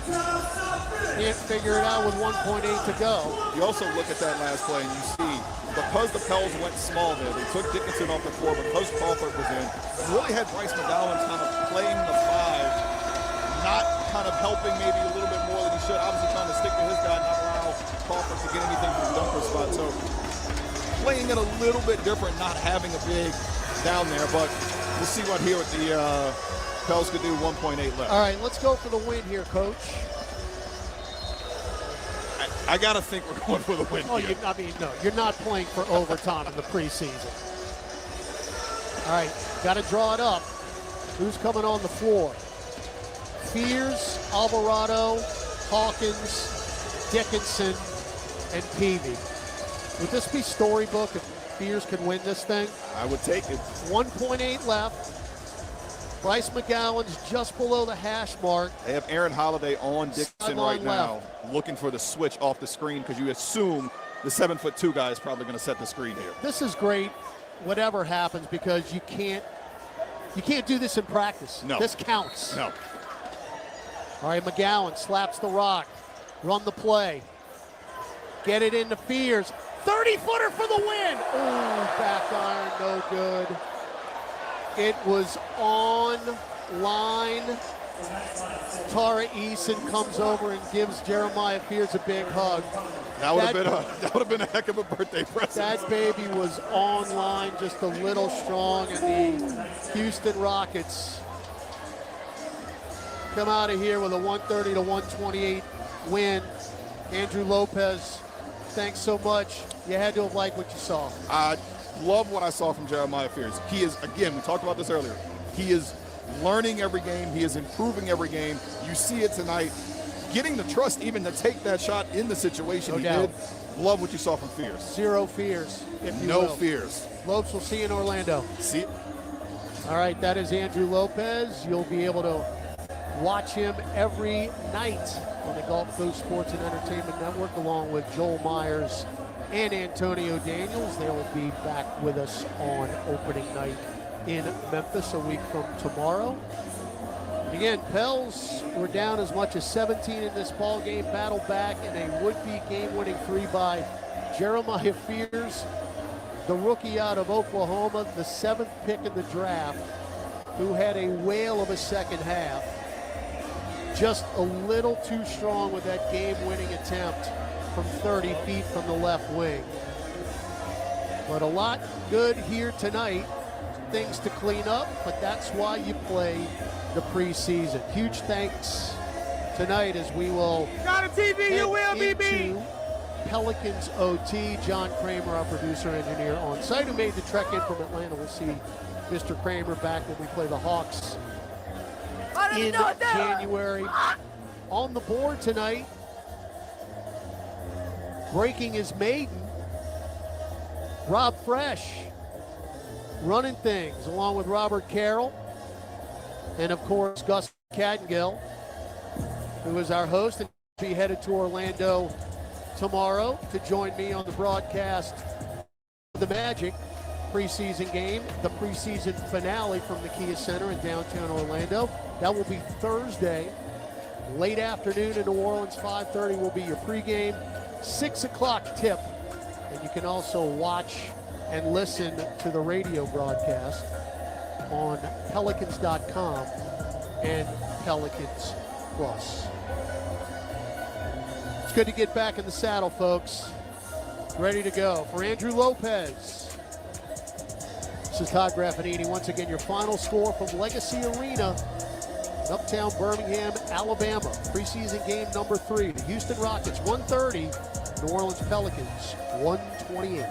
can't figure it out with 1.8 to go. You also look at that last play and you see, because the Pels went small there, they took Dickinson off the floor, because Crawford was in, really had Bryce McGowan kind of playing the 5, not kind of helping maybe a little bit more than he should, obviously trying to stick to his guy, not allow Crawford to get anything from the dunker spot. So playing it a little bit different, not having a big down there, but we'll see what here with the Pels could do. 1.8 left. All right, let's go for the win here, Coach. I got to think we're going for the win here. No, you're not playing for overtime in the preseason. All right, got to draw it up. Who's coming on the floor? Fears, Alvarado, Hawkins, Dickinson, and Peavy. Would this be storybook if Fears could win this thing? I would take it. 1.8 left. Bryce McGowan's just below the hash mark. They have Aaron Holiday on Dixon right now, looking for the switch off the screen, because you assume the 7'2" guy is probably going to set the screen here. This is great, whatever happens, because you can't do this in practice. No. This counts. No. All right, McGowan slaps the rock. Run the play. Get it into Fears. 30-footer for the win. Oh, back iron, no good. It was on line. Tara Eason comes over and gives Jeremiah Fears a big hug. That would have been a heck of a birthday present. That baby was on line, just a little strong, and the Houston Rockets come out of here with a 130 to 128 win. Andrew Lopez, thanks so much. You had to have liked what you saw. I love what I saw from Jeremiah Fears. He is, again, we talked about this earlier, he is learning every game. He is improving every game. You see it tonight. Getting the trust even to take that shot in the situation he did. Love what you saw from Fears. Zero fears, if you will. will. No fears. Lopes, we'll see you in Orlando. See it. All right, that is Andrew Lopez. You'll be able to watch him every night on the Gulf Coast Sports and Entertainment Network, along with Joel Myers and Antonio Daniels. They will be back with us on opening night in Memphis a week from tomorrow. Again, Pels were down as much as 17 in this ball game, battled back in a would-be game-winning 3 by Jeremiah Fears, the rookie out of Oklahoma, the 7th pick in the draft, who had a whale of a second half. Just a little too strong with that game-winning attempt from 30 feet from the left wing. But a lot good here tonight. Things to clean up, but that's why you play the preseason. Huge thanks tonight as we will Got a TV, you will be beat. Pelicans OT. John Kramer, our producer engineer on site, who made the trek in from Atlanta. We'll see Mr. Kramer back when we play the Hawks in January. On the board tonight, breaking his maiden, Rob Fresh running things along with Robert Carroll and of course Gus Caddengill, who is our host and will be headed to Orlando tomorrow to join me on the broadcast of the Magic preseason game, the preseason finale from the Kia Center in downtown Orlando. That will be Thursday, late afternoon in New Orleans. 5:30 will be your pregame, 6 o'clock tip, and you can also watch and listen to the radio broadcast on Pelicans.com and Pelicans Plus. It's good to get back in the saddle, folks. Ready to go. For Andrew Lopez, this is Todd Graffinini. Once again, your final score from Legacy Arena, uptown Birmingham, Alabama. Preseason game number 3. The Houston Rockets 130, New Orleans Pelicans 128.